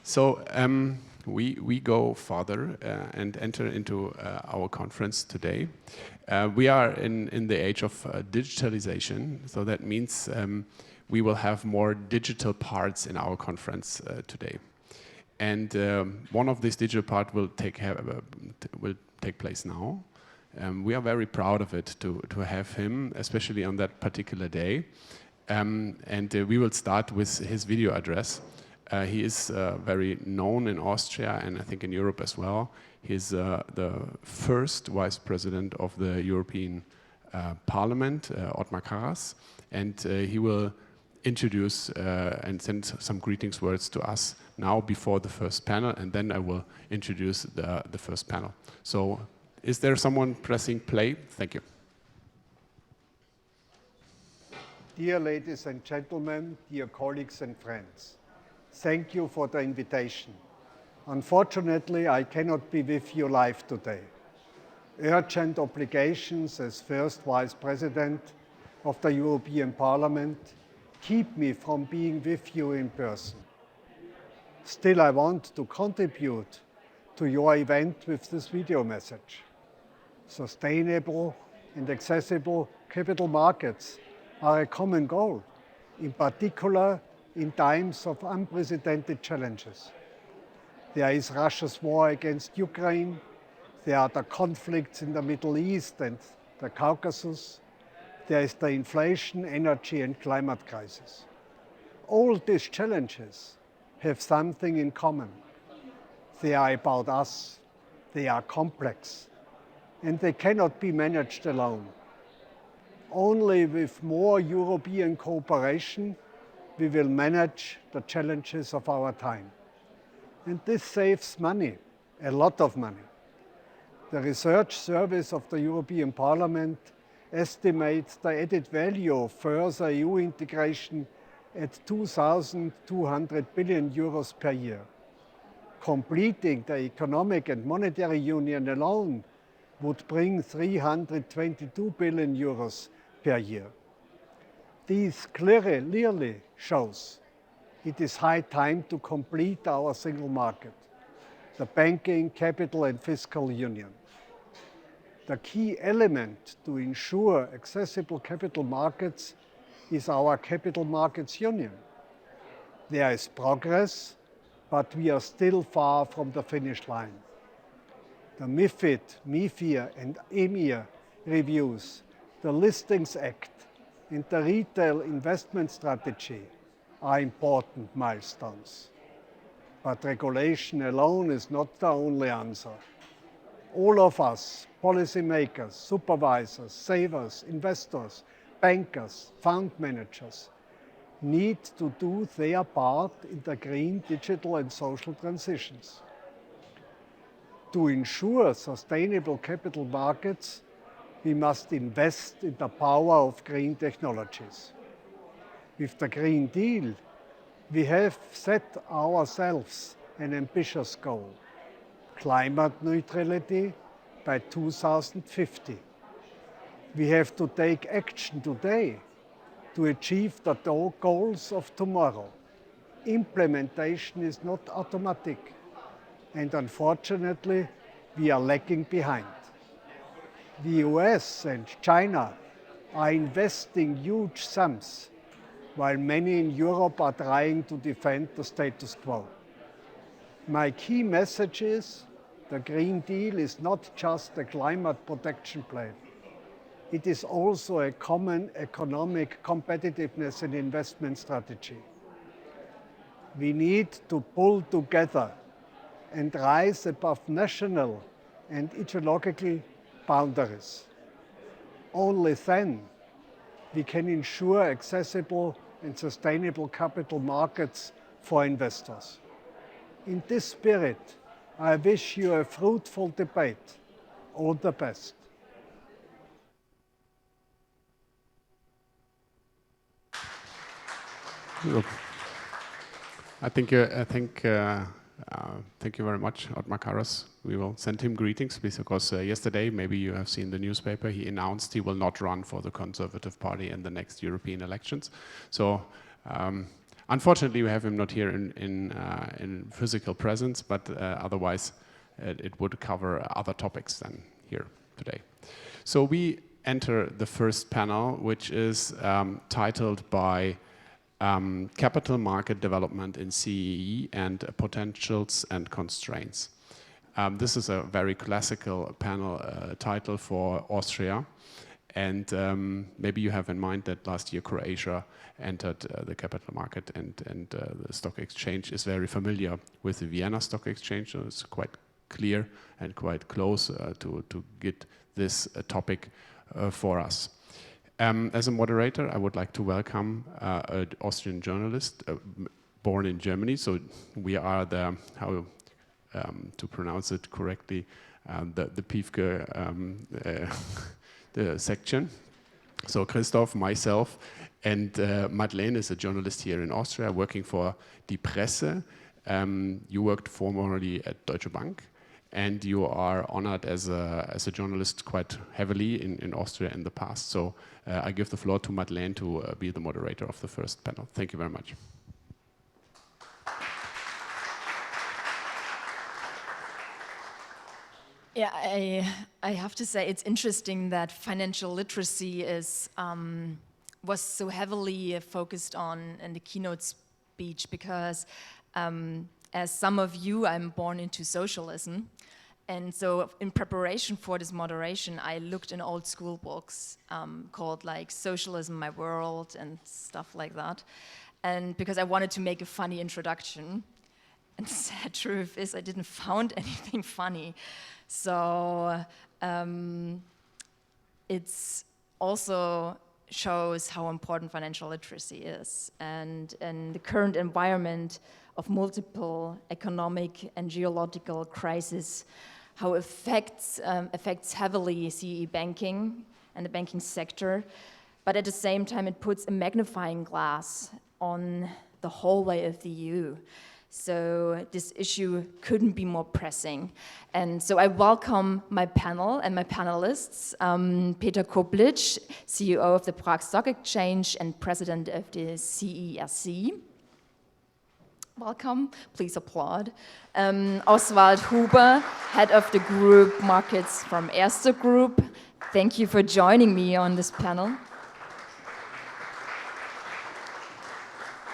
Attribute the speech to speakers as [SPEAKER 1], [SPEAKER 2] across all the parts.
[SPEAKER 1] So we go further and enter into our conference today. We are in the age of digitalization, so that means we will have more digital parts in our conference today. And one of these digital parts will take place now. We are very proud of it to have him, especially on that particular day. We will start with his video address. He is very known in Austria and I think in Europe as well. He's the first vice president of the European Parliament, Othmar, and he will introduce and send some greetings words to us now before the first panel, and then I will introduce the first panel. So, is there someone pressing play? Thank you.
[SPEAKER 2] Dear ladies and gentlemen, dear colleagues and friends, thank you for the invitation. Unfortunately, I cannot be with you live today. Urgent obligations as first Vice President of the European Parliament keep me from being with you in person. Still, I want to contribute to your event with this video message. Sustainable and accessible capital markets are a common goal, in particular in times of unprecedented challenges. There is Russia's war against Ukraine, there are the conflicts in the Middle East and the Caucasus, there is the inflation, energy and climate crisis. All these challenges have something in common. They are about us, they are complex, and they cannot be managed alone. Only with more European cooperation we will manage the challenges of our time. And this saves money, a lot of money. The research service of the European Parliament estimates the added value of further EU integration at 2,200 billion euros per year. Completing the economic and monetary union alone would bring 322 billion euros per year. This clearly shows it is high time to complete our single market, the banking, capital and fiscal union. The key element to ensure accessible capital markets is our capital markets union. There is progress, but we are still far from the finish line. The MiFID, MiFIR and EMIR reviews, the Listings Act and the Retail Investment Strategy are important milestones. But regulation alone is not the only answer. All of us, policymakers, supervisors, savers, investors, bankers, fund managers, need to do their part in the green, digital and social transitions. To ensure sustainable capital markets, we must invest in the power of green technologies. With the Green Deal, we have set ourselves an ambitious goal: climate neutrality by 2050. We have to take action today to achieve the goals of tomorrow. Implementation is not automatic, and unfortunately, we are lagging behind. The US and China are investing huge sums, while many in Europe are trying to defend the status quo. My key message is the Green Deal is not just a climate protection plan. It is also a common economic competitiveness and investment strategy. We need to pull together and rise above national and ideological boundaries. Only then we can ensure accessible and sustainable capital markets for investors. In this spirit, I wish you a fruitful debate. All the best.
[SPEAKER 1] Look, thank you very much, Othmar. We will send him greetings because yesterday, maybe you have seen the newspaper, he announced he will not run for the Conservative Party in the next European elections. So Unfortunately, we have him not here in physical presence, but otherwise it would cover other topics than here today. So we enter the first panel, which is titled by Capital Market Development in CEE and Potentials and Constraints. This is a very classical panel title for Austria. And maybe you have in mind that last year Croatia entered the capital market, and the stock exchange is very familiar with the Vienna Stock Exchange, so it's quite clear and quite close to get this topic for us. As a moderator, I would like to welcome an Austrian journalist born in Germany, so we are the, how to pronounce it correctly, the Piefke the section. So Christoph, myself, and Madeleine is a journalist here in Austria working for Die Presse. You worked formerly at Deutsche Bank, and you are honored as a journalist quite heavily in Austria in the past. So I give the floor to Madeleine to be the moderator of the first panel. Thank you very much.
[SPEAKER 3] Yeah, I have to say it's interesting that financial literacy was so heavily focused on in the keynote speech because as some of you, I'm born into socialism. And so in preparation for this moderation, I looked in old school books called like Socialism, My World and stuff like that. And because I wanted to make a funny introduction. And the sad truth is I didn't find anything funny. So it's also shows how important financial literacy is. And in the current environment of multiple economic and geological crises, how affects heavily CEE banking and the banking sector, but at the same time it puts a magnifying glass on the whole way of the EU. So this issue couldn't be more pressing. And so I welcome my panel and my panelists, Peter Koblic, CEO of the Prague Stock Exchange and president of the CERC. Welcome, please applaud. Oswald Huber, head of the group markets from Erste Group. Thank you for joining me on this panel.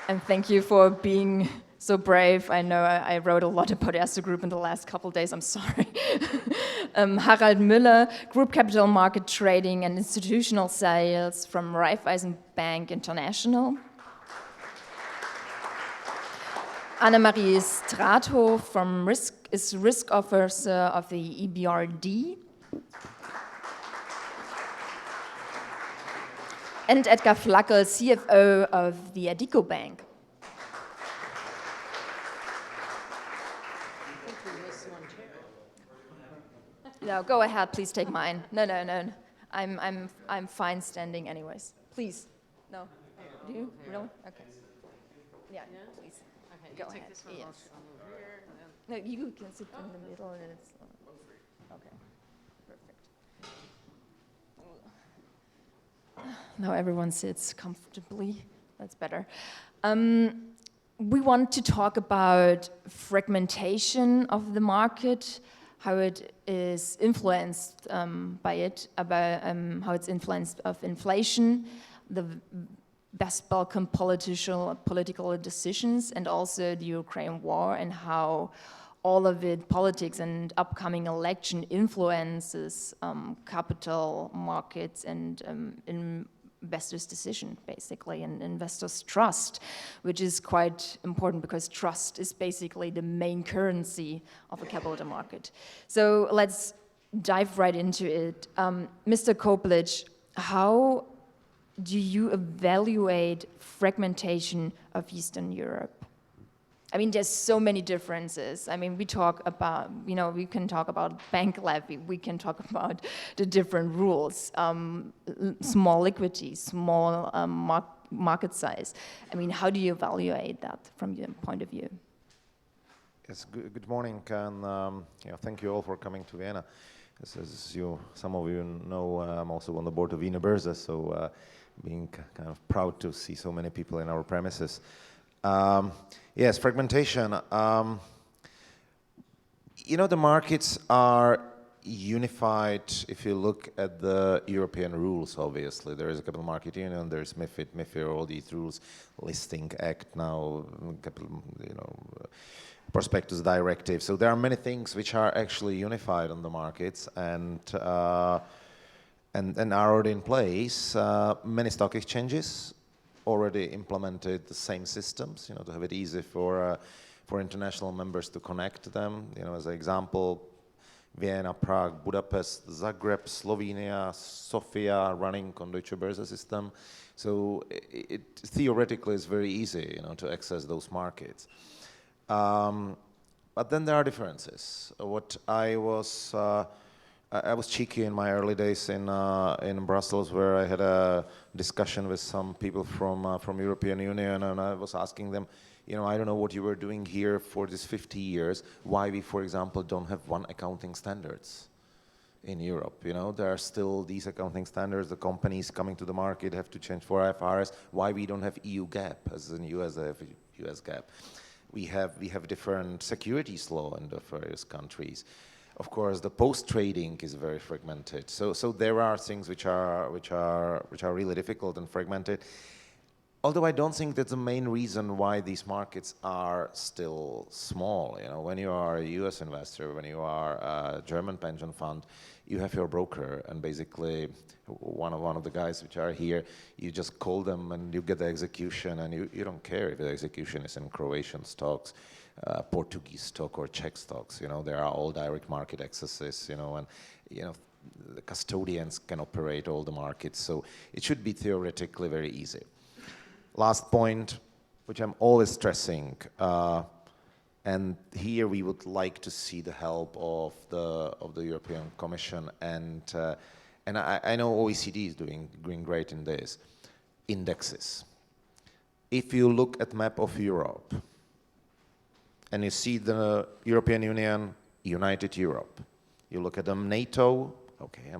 [SPEAKER 3] And thank you for being so brave. I know I wrote a lot about Erste Group in the last couple of days, I'm sorry. Harald Müller, Group Capital Market Trading and Institutional Sales from Raiffeisen Bank International. Annemarie Straathof from Risk Officer of the EBRD. And Edgar Flackel, CFO of the Addiko Bank. No, go ahead, please take mine. No. I'm fine standing anyways. Please. No. Do you? Really? Okay. Yeah, please.
[SPEAKER 4] Okay,
[SPEAKER 3] go
[SPEAKER 4] you take
[SPEAKER 3] ahead.
[SPEAKER 4] this one,
[SPEAKER 3] Yes.
[SPEAKER 4] I'll move here.
[SPEAKER 3] No, you can sit in the middle and it's okay. Perfect. Now everyone sits comfortably. That's better. We want to talk about fragmentation of the market, how it is influenced by it, about how it's influenced of inflation, the West Balkan political decisions, and also the Ukraine war, and how all of it, politics and upcoming election, influences capital markets and investors' decision, basically, and investors' trust, which is quite important because trust is basically the main currency of a capital market. So let's dive right into it. Mr. Koblic, how do you evaluate fragmentation of Eastern Europe? I mean, there's so many differences. I mean, we talk about, we can talk about bank levy, we can talk about the different rules, small liquidity, small market size. I mean, how do you evaluate that from your point of view?
[SPEAKER 5] Yes, good morning, and thank you all for coming to Vienna. As some of you know, I'm also on the board of Wiener Börse, so being kind of proud to see so many people in our premises. Yes, fragmentation. The markets are unified if you look at the European rules, obviously. There is a Capital Market Union, there's MiFID, MiFIR, all these rules, Listing Act now, Prospectus Directive. So there are many things which are actually unified on the markets and are already in place. Many stock exchanges already implemented the same systems, to have it easy for international members to connect to them. As an example, Vienna, Prague, Budapest, Zagreb, Slovenia, Sofia running on Deutsche Börse system. So it theoretically is very easy, to access those markets. But then there are differences. What I was cheeky in my early days in Brussels, where I had a discussion with some people from European Union, and I was asking them, I don't know what you were doing here for these 50 years, why we, for example, don't have one accounting standards in Europe. There are still these accounting standards. The companies coming to the market have to change for IFRS. Why we don't have EU GAAP, as in US have US GAAP. We have different securities law in the various countries. Of course, the post-trading is very fragmented. So there are things which are really difficult and fragmented. Although I don't think that's the main reason why these markets are still small. When you are a US investor, when you are a German pension fund, you have your broker, and basically one of the guys which are here, you just call them and you get the execution, and you don't care if the execution is in Croatian stocks, Portuguese stock or Czech stocks. There are all direct market accesses, and the custodians can operate all the markets, so it should be theoretically very easy. Last point, which I'm always stressing, and here we would like to see the help of the European Commission, and I know OECD is doing great in this. Indexes. If you look at map of Europe, and you see the European Union, United Europe. You look at NATO. Okay,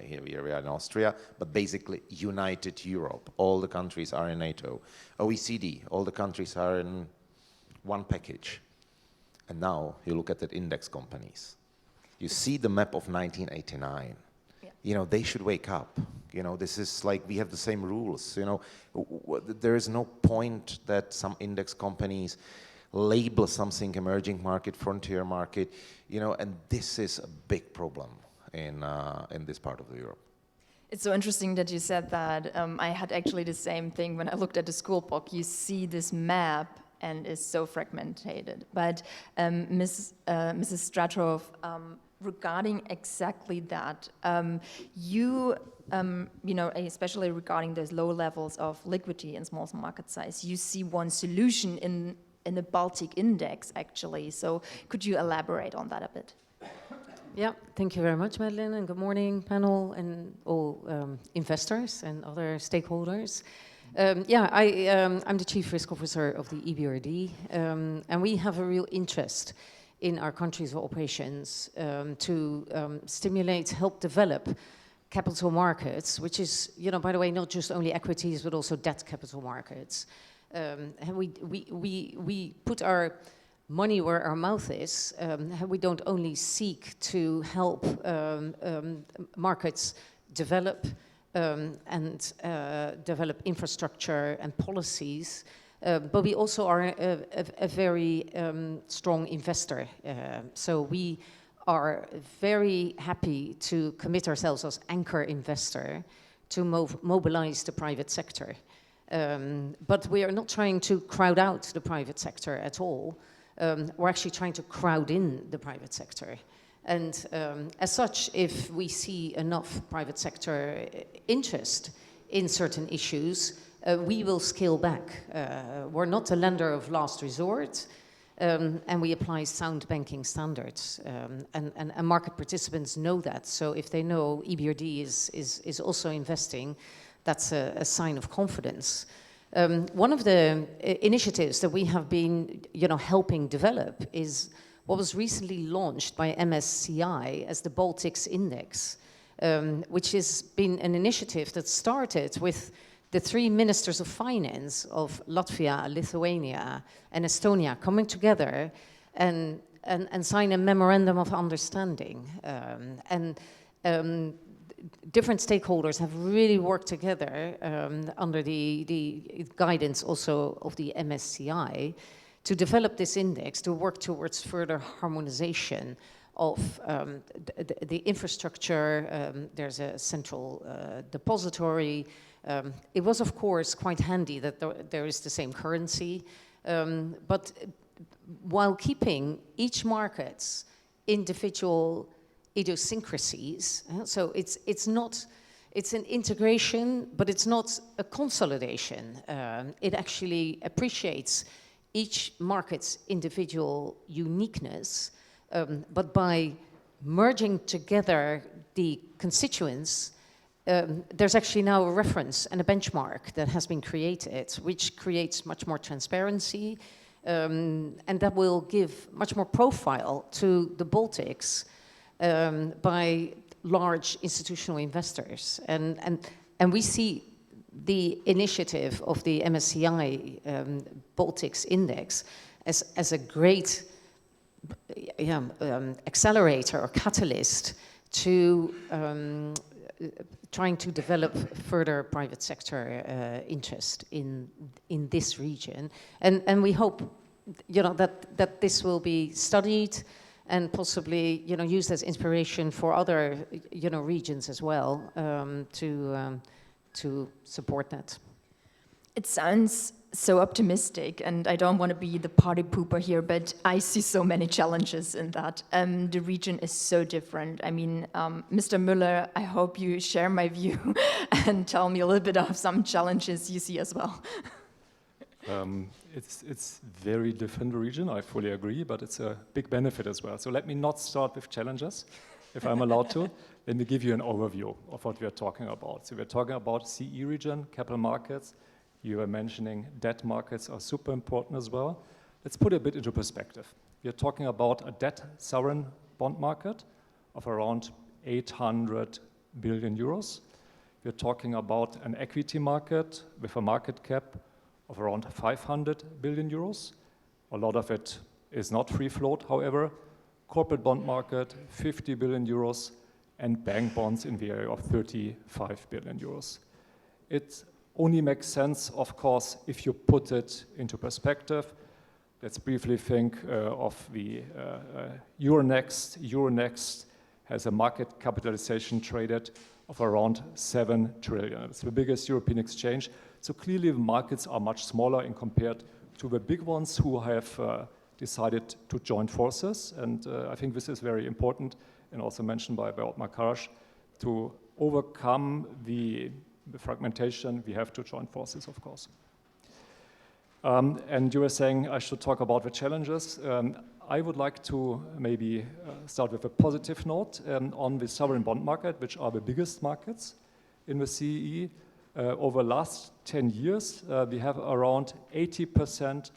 [SPEAKER 5] here we are in Austria, but basically United Europe. All the countries are in NATO. OECD, all the countries are in one package. And now you look at the index companies. You see the map of 1989. Yeah. They should wake up. This is like we have the same rules. There is no point that some index companies label something emerging market, frontier market, and this is a big problem in this part of Europe.
[SPEAKER 3] It's so interesting that you said that. I had actually the same thing when I looked at the school book. You see this map and it's so fragmented. But Mrs. Stratrov, regarding exactly that, especially regarding those low levels of liquidity and small market size, you see one solution in the Baltic index, actually. So could you elaborate on that a bit?
[SPEAKER 4] Yeah, thank you very much, Madeleine, and good morning, panel, and all investors and other stakeholders. I'm the Chief Risk Officer of the EBRD, and we have a real interest in our countries of operations to stimulate, help develop capital markets, which is, by the way, not just only equities, but also debt capital markets. And we put our money where our mouth is. We don't only seek to help markets develop and develop infrastructure and policies, but we also are a very strong investor. So we are very happy to commit ourselves as anchor investor to mobilize the private sector. But we are not trying to crowd out the private sector at all. We're actually trying to crowd in the private sector. And as such, if we see enough private sector interest in certain issues, we will scale back. We're not a lender of last resort, and we apply sound banking standards. And market participants know that. So if they know EBRD is also investing, that's a sign of confidence. One of the initiatives that we have been, helping develop is what was recently launched by MSCI as the Baltics Index, which has been an initiative that started with the three ministers of finance of Latvia, Lithuania, and Estonia coming together and sign a memorandum of understanding. Different stakeholders have really worked together under the guidance also of the MSCI to develop this index to work towards further harmonization of the infrastructure. There's a central depository. It was, of course, quite handy that there is the same currency, but while keeping each market's individual idiosyncrasies. So it's an integration, but it's not a consolidation. It actually appreciates each market's individual uniqueness, but by merging together the constituents, there's actually now a reference and a benchmark that has been created, which creates much more transparency, and that will give much more profile to the Baltics by large institutional investors. And we see the initiative of the MSCI Baltics Index as a great accelerator or catalyst to trying to develop further private sector interest in this region. And we hope, that this will be studied and possibly, used as inspiration for other, regions as well, to support that.
[SPEAKER 3] It sounds so optimistic, and I don't want to be the party pooper here, but I see so many challenges in that. The region is so different. I mean, Mr. Müller, I hope you share my view and tell me a little bit of some challenges you see as well.
[SPEAKER 6] It's very different region, I fully agree, but it's a big benefit as well. So let me not start with challenges, if I'm allowed to. Let me give you an overview of what we are talking about. So we're talking about CEE region, capital markets. You were mentioning debt markets are super important as well. Let's put it a bit into perspective. We are talking about a debt sovereign bond market of around 800 billion euros. We're talking about an equity market with a market cap of around 500 billion euros. A lot of it is not free float, however. Corporate bond market, 50 billion euros, and bank bonds in the area of 35 billion euros. It only makes sense, of course, if you put it into perspective. Let's briefly think of the Euronext. Euronext has a market capitalization traded of around 7 trillion. It's the biggest European exchange. So clearly the markets are much smaller in compared to the big ones who have decided to join forces. And I think this is very important and also mentioned by Othmar. To overcome the fragmentation, we have to join forces, of course. And you were saying I should talk about the challenges. I would like to maybe start with a positive note on the sovereign bond market, which are the biggest markets in the CEE. Over the last 10 years, we have around 80%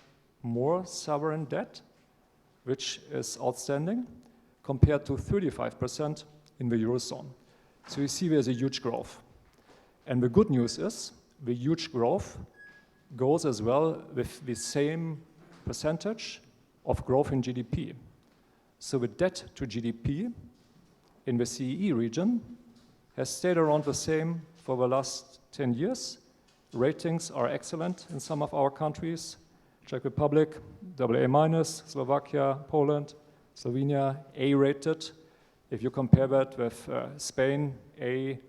[SPEAKER 6] more sovereign debt, which is outstanding, compared to 35% in the Eurozone. So you see there's a huge growth. And the good news is the huge growth goes as well with the same percentage of growth in GDP. So the debt to GDP in the CEE region has stayed around the same for the last 10 years. Ratings are excellent in some of our countries. Czech Republic, AA-, Slovakia, Poland, Slovenia, A-rated. If you compare that with Spain, A,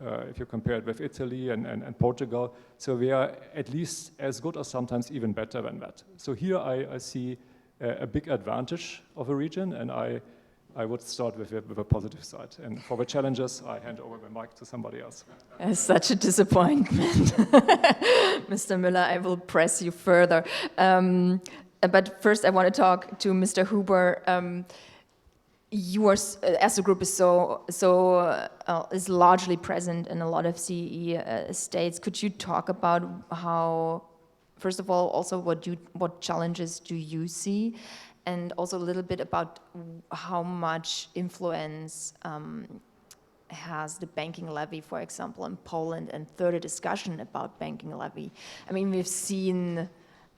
[SPEAKER 6] if you compare it with Italy and Portugal, so we are at least as good or sometimes even better than that. So here I see a big advantage of a region, and I would start with a positive side. And for the challenges, I hand over the mic to somebody else.
[SPEAKER 3] It's such a disappointment. Mr. Müller, I will press you further. But first I want to talk to Mr. Huber. Yours as a group is is largely present in a lot of CEE states. Could you talk about how, first of all, also what challenges do you see, and also a little bit about how much influence has the banking levy, for example, in Poland, and further discussion about banking levy. I mean, we've seen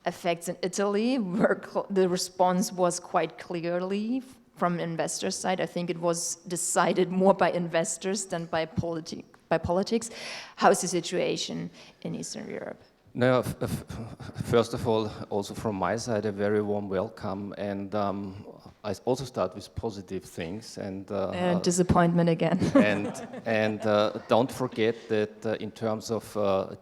[SPEAKER 3] effects in Italy where the response was quite clearly from investors' side. I think it was decided more by investors than by politics. How's the situation in Eastern Europe?
[SPEAKER 7] No, first of all, also from my side, a very warm welcome, and I also start with positive things. And
[SPEAKER 3] disappointment again.
[SPEAKER 7] and don't forget that in terms of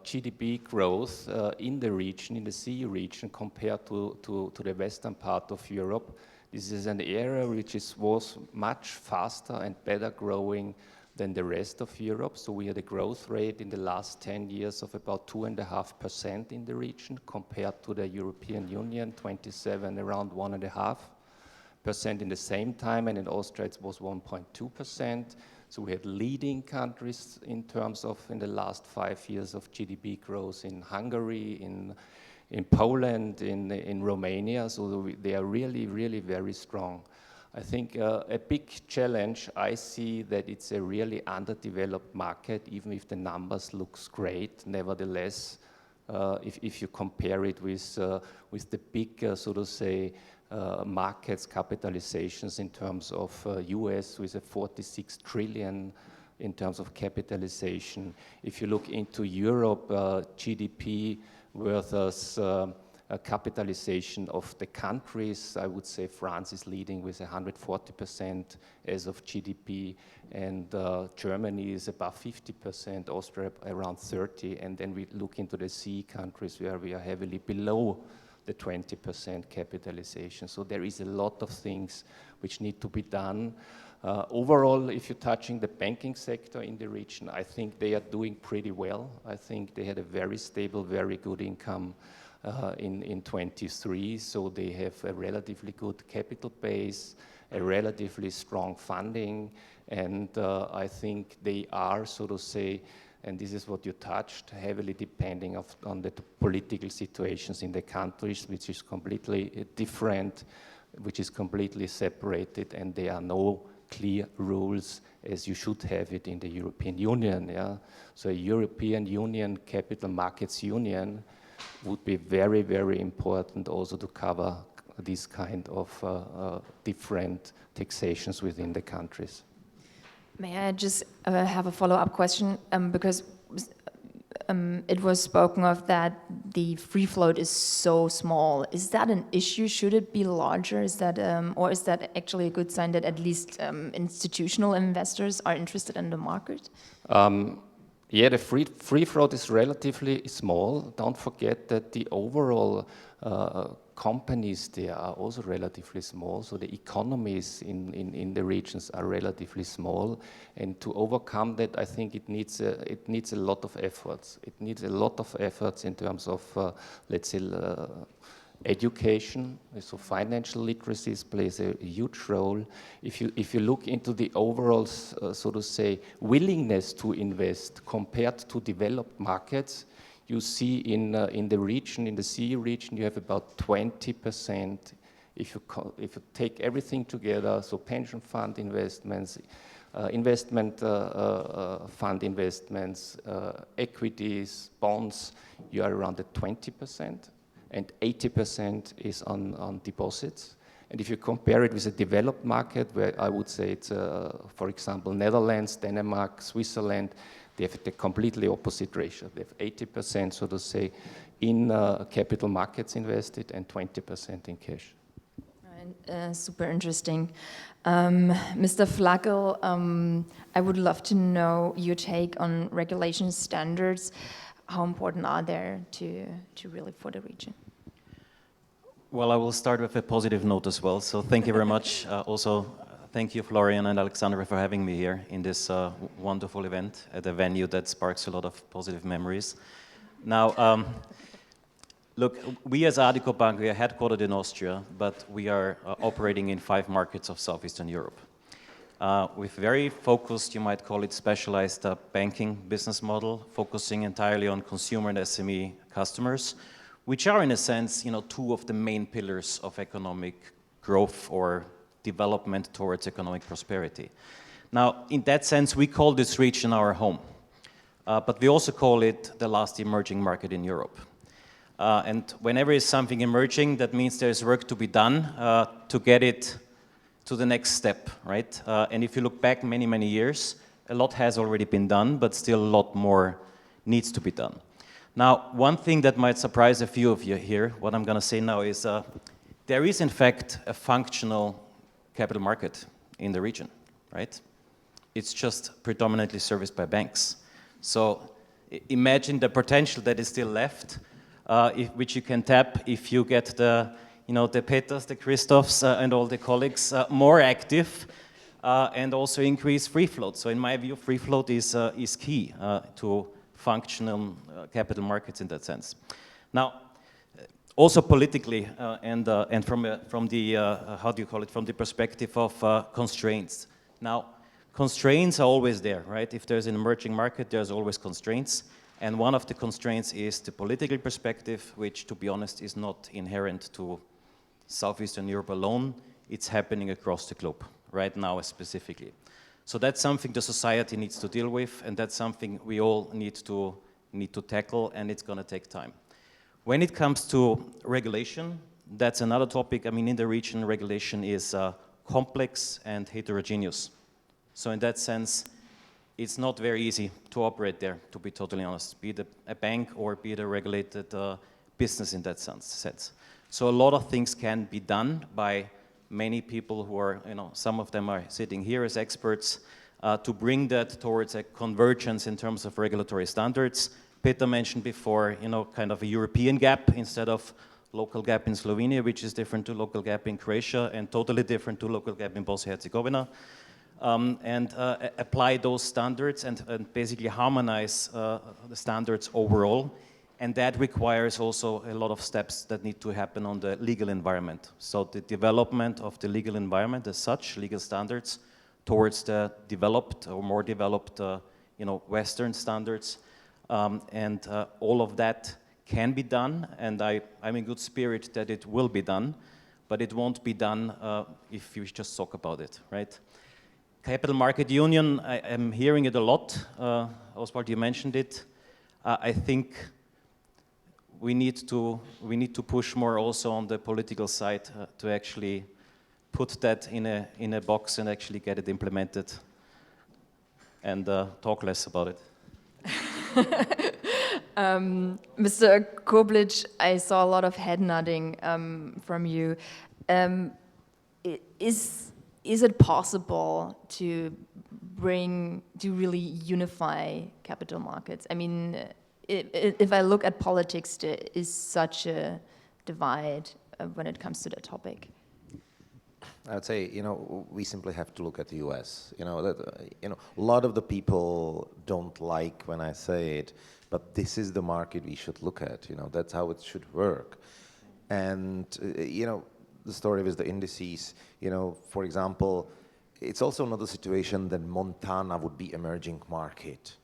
[SPEAKER 7] GDP growth in the region, in the CEE region, compared to the western part of Europe, this is an area which was much faster and better growing than the rest of Europe. So we had a growth rate in the last 10 years of about 2.5% in the region, compared to the European Union, 27, around 1.5% in the same time, and in Austria it was 1.2%. So we had leading countries in terms of, in the last 5 years, of GDP growth in Hungary, in Poland, in Romania. So they are really, really very strong. I think a big challenge, I see that it's a really underdeveloped market, even if the numbers looks great. Nevertheless, if you compare it with the big, so to say, markets capitalizations in terms of US with a 46 trillion in terms of capitalization. If you look into Europe, GDP versus capitalization of the countries, I would say France is leading with 140% as of GDP, and Germany is above 50%, Austria around 30%, and then we look into the CEE countries where we are heavily below the 20% capitalization. So there is a lot of things which need to be done. Overall, if you're touching the banking sector in the region, I think they are doing pretty well. I think they had a very stable, very good income in 23, so they have a relatively good capital base, a relatively strong funding, and I think they are, so to say, and this is what you touched, heavily depending on the political situations in the countries, which is completely different, which is completely separated, and there are no clear rules as you should have it in the European Union. Yeah? So a European Union Capital Markets Union would be very, very important also to cover these kind of different taxations within the countries.
[SPEAKER 3] May I just have a follow-up question? Because it was spoken of that the free float is so small. Is that an issue? Should it be larger? Is that, or is that actually a good sign that at least institutional investors are interested in the market?
[SPEAKER 7] Yeah, the free float is relatively small. Don't forget that the overall companies there are also relatively small, so the economies in the regions are relatively small. And to overcome that, I think it needs a lot of efforts. It needs a lot of efforts in terms of, let's say, education. So financial literacy plays a huge role. If you look into the overall, so to say, willingness to invest compared to developed markets, you see in the region, in the CEE region, you have about 20%. If you take everything together, so pension fund investments, investment fund investments, equities, bonds, you are around at 20%. And 80% is on deposits. And if you compare it with a developed market, where I would say it's, for example, Netherlands, Denmark, Switzerland, they have the completely opposite ratio. They have 80%, so to say, in capital markets invested and 20% in cash.
[SPEAKER 3] Super interesting. Mr. Flackel, I would love to know your take on regulation standards. How important are they to really for the region?
[SPEAKER 8] Well, I will start with a positive note as well. So thank you very much. Also, thank you, Florian and Alexandra, for having me here in this wonderful event at a venue that sparks a lot of positive memories. Now, look, we as Addiko Bank, we are headquartered in Austria, but we are operating in 5 markets of Southeastern Europe. With very focused, you might call it specialized banking business model, focusing entirely on consumer and SME customers, which are in a sense, 2 of the main pillars of economic growth or development towards economic prosperity. Now, in that sense, we call this region our home. But we also call it the last emerging market in Europe. And whenever there's something emerging, that means there's work to be done to get it to the next step, right? And if you look back many, many years, a lot has already been done, but still a lot more needs to be done. Now, one thing that might surprise a few of you here, what I'm going to say now is there is, in fact, a functional capital market in the region, right? It's just predominantly serviced by banks. So imagine the potential that is still left, which you can tap if you get the Peters, the Christophs, and all the colleagues more active, and also increase free float. So in my view, free float is key to functional capital markets in that sense. Now, also politically, and from the how do you call it? From the perspective of constraints. Now, constraints are always there, right? If there's an emerging market, there's always constraints. And one of the constraints is the political perspective, which, to be honest, is not inherent to Southeastern Europe alone. It's happening across the globe right now specifically. So that's something the society needs to deal with, and that's something we all need to tackle, and it's going to take time. When it comes to regulation, that's another topic. I mean, in the region, regulation is complex and heterogeneous. So in that sense, it's not very easy to operate there, to be totally honest, be it a bank or be it a regulated business in that sense. So a lot of things can be done by many people who are, some of them are sitting here as experts, to bring that towards a convergence in terms of regulatory standards. Peter mentioned before, kind of a European gap instead of local gap in Slovenia, which is different to local gap in Croatia and totally different to local gap in Bosnia-Herzegovina. And apply those standards and basically harmonize the standards overall. And that requires also a lot of steps that need to happen on the legal environment. So the development of the legal environment as such, legal standards, towards the developed or more developed Western standards. And all of that can be done, and I'm in good spirit that it will be done, but it won't be done if you just talk about it, right? Capital Market Union, I am hearing it a lot. Oswald, you mentioned it. I think we need to push more also on the political side to actually put that in a box and actually get it implemented and talk less about it.
[SPEAKER 3] Mr. Koblic, I saw a lot of head nodding from you. Is it possible to really unify capital markets? I mean, if I look at politics, there is such a divide when it comes to the topic.
[SPEAKER 5] I would say, we simply have to look at the US. A lot of the people don't like when I say it, but this is the market we should look at. That's how it should work. And, the story with the indices, for example, it's also another situation that Montana would be emerging market.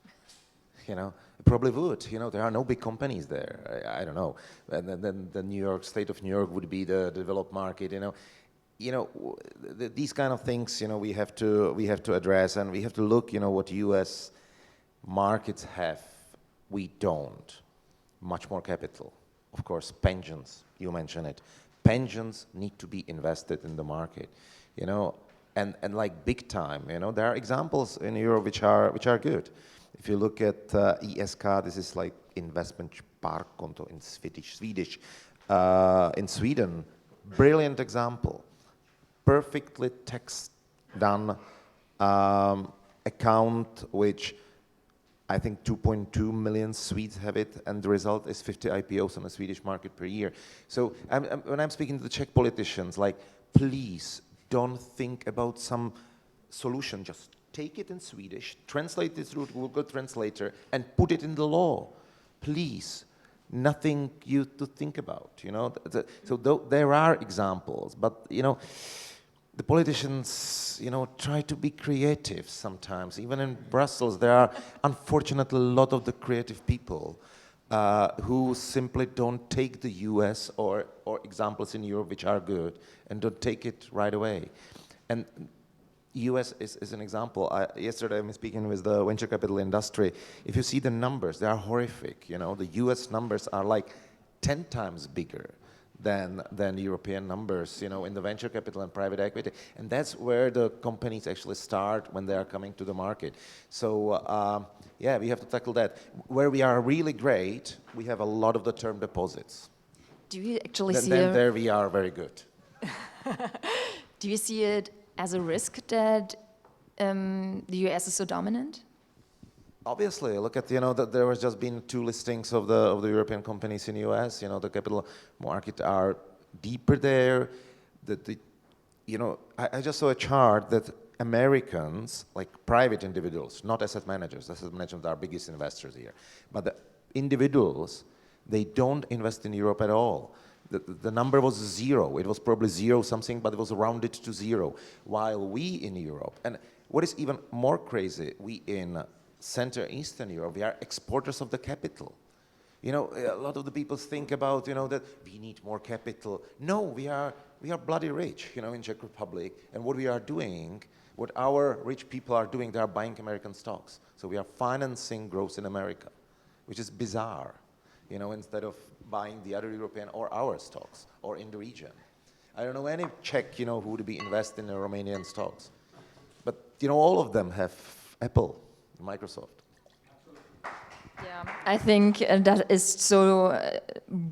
[SPEAKER 5] It probably would. There are no big companies there. I don't know. And then the state of New York would be the developed market. These kind of things, we have to address, and we have to look, what U.S. markets have. We don't. Much more capital. Of course, pensions. You mentioned it. Pensions need to be invested in the market, and like big time. There are examples in Europe which are good. If you look at ESK, this is like investment sparkonto in Swedish. In Sweden, brilliant example. Perfectly tax done account which I think 2.2 million Swedes have it, and the result is 50 IPOs on the Swedish market per year. So when I'm speaking to the Czech politicians, please don't think about some solution. Just take it in Swedish, translate it through Google Translator, and put it in the law. Please. Nothing you to think about, So there are examples, but, the politicians, try to be creative sometimes. Even in Brussels, there are, unfortunately, a lot of the creative people who simply don't take the US or examples in Europe which are good and don't take it right away. And, US is an example. Yesterday I was speaking with the venture capital industry. If you see the numbers, they are horrific. You know, the US numbers are like 10 times bigger than European numbers, you know, in the venture capital and private equity. And that's where the companies actually start when they are coming to the market. So yeah, we have to tackle that. Where we are really great, we have a lot of the term deposits.
[SPEAKER 3] Do you actually see
[SPEAKER 5] there we are very good.
[SPEAKER 3] Do you see it as a risk that the US is so dominant?
[SPEAKER 5] Obviously, look at, you know, that there has just been 2 listings of the European companies in the US. You know, the capital market are deeper there. You know, I just saw a chart that Americans, like private individuals, not asset managers are our biggest investors here, but the individuals, they don't invest in Europe at all. The number was 0. It was probably 0 something, but it was rounded to 0. While we in Europe, and what is even more crazy, we in Central Eastern Europe, we are exporters of the capital. You know, a lot of the people think about, you know, that we need more capital. No, we are bloody rich, you know, in Czech Republic. And what we are doing, what our rich people are doing, they are buying American stocks. So we are financing growth in America, which is bizarre, you know, instead of buying the other European or our stocks or in the region. I don't know any Czech, you know, who would be invest in the Romanian stocks. But, you know, all of them have Apple, Microsoft.
[SPEAKER 3] Yeah, I think that is so,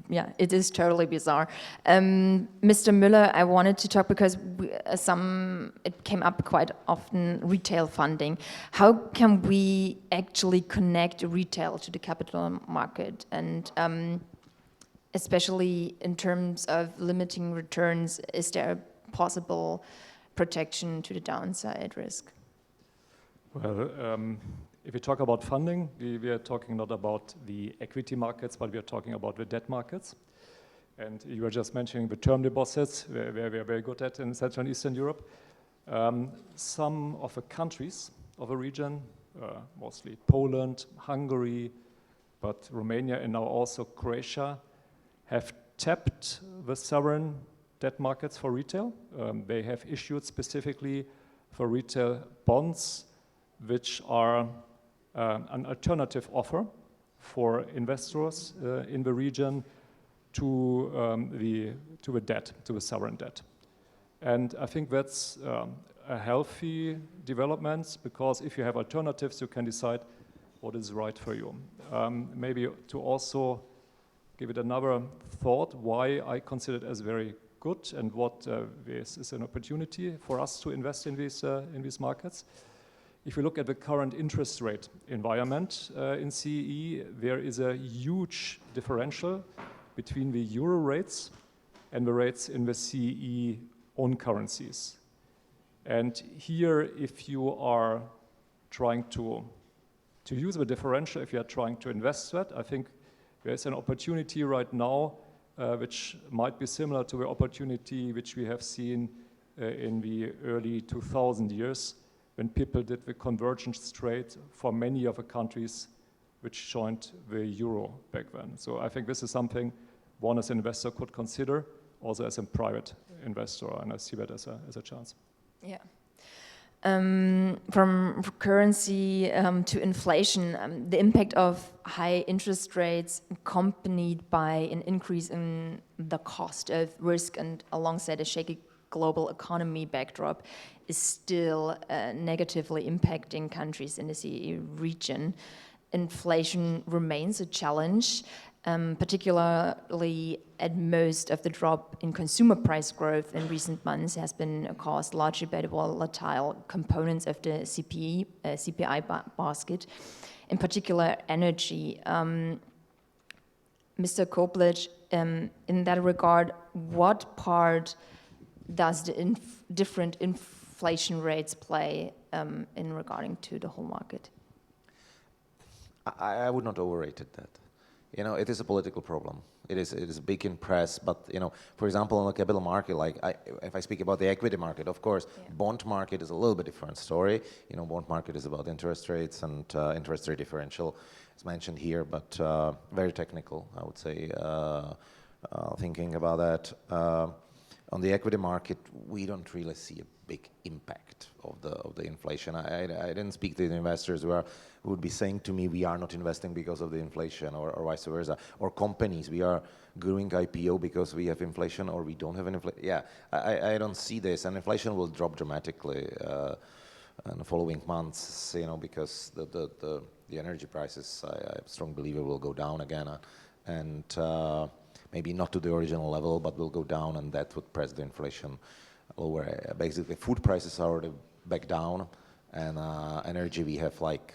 [SPEAKER 3] yeah, it is totally bizarre. Mr. Müller, I wanted to talk because it came up quite often, retail funding. How can we actually connect retail to the capital market? And especially in terms of limiting returns, is there a possible protection to the downside risk?
[SPEAKER 6] Well, if we talk about funding, we are talking not about the equity markets, but we are talking about the debt markets. And you were just mentioning the term deposits, where we are very good at in Central and Eastern Europe. Some of the countries of a region, mostly Poland, Hungary, but Romania and now also Croatia, have tapped the sovereign debt markets for retail. They have issued specifically for retail bonds, which are an alternative offer for investors in the region to the debt, to the sovereign debt. And I think that's a healthy development, because if you have alternatives, you can decide what is right for you. Maybe to also give it another thought, why I consider it as very good and what this is an opportunity for us to invest in these markets. If you look at the current interest rate environment in CEE, there is a huge differential between the euro rates and the rates in the CEE own currencies. And here, if you are trying to use the differential, if you are trying to invest that, I think there is an opportunity right now which might be similar to the opportunity which we have seen in the early 2000 years, when people did the convergence trade for many of the countries which joined the euro back then. So I think this is something one as an investor could consider, also as a private investor, and I see that as a chance.
[SPEAKER 3] Yeah. From currency to inflation, the impact of high interest rates accompanied by an increase in the cost of risk and alongside a shaky global economy backdrop is still negatively impacting countries in the CEE region. Inflation remains a challenge, particularly at most of the drop in consumer price growth in recent months has been caused largely by the volatile components of the CPI basket, in particular energy. Mr. Koblitsch, in that regard, what part does the different inflation rates play in regarding to the whole market?
[SPEAKER 5] I would not overrate that. You know, it is a political problem. It is big in press, but you know, for example, on the capital market, like if I speak about the equity market, of course, bond market is a little bit different story. You know, bond market is about interest rates and interest rate differential, as mentioned here, but very technical, I would say, thinking about that. On the equity market, we don't really see a big impact of the inflation. I didn't speak to the investors who would be saying to me, we are not investing because of the inflation, or vice versa. Or companies, we are going IPO because we have inflation, or we don't have an inflation. Yeah, I don't see this, and inflation will drop dramatically in the following months, because the energy prices, I strongly believe it will go down again, and maybe not to the original level, but will go down, and that would press the inflation lower. Basically, food prices are already back down, and energy we have like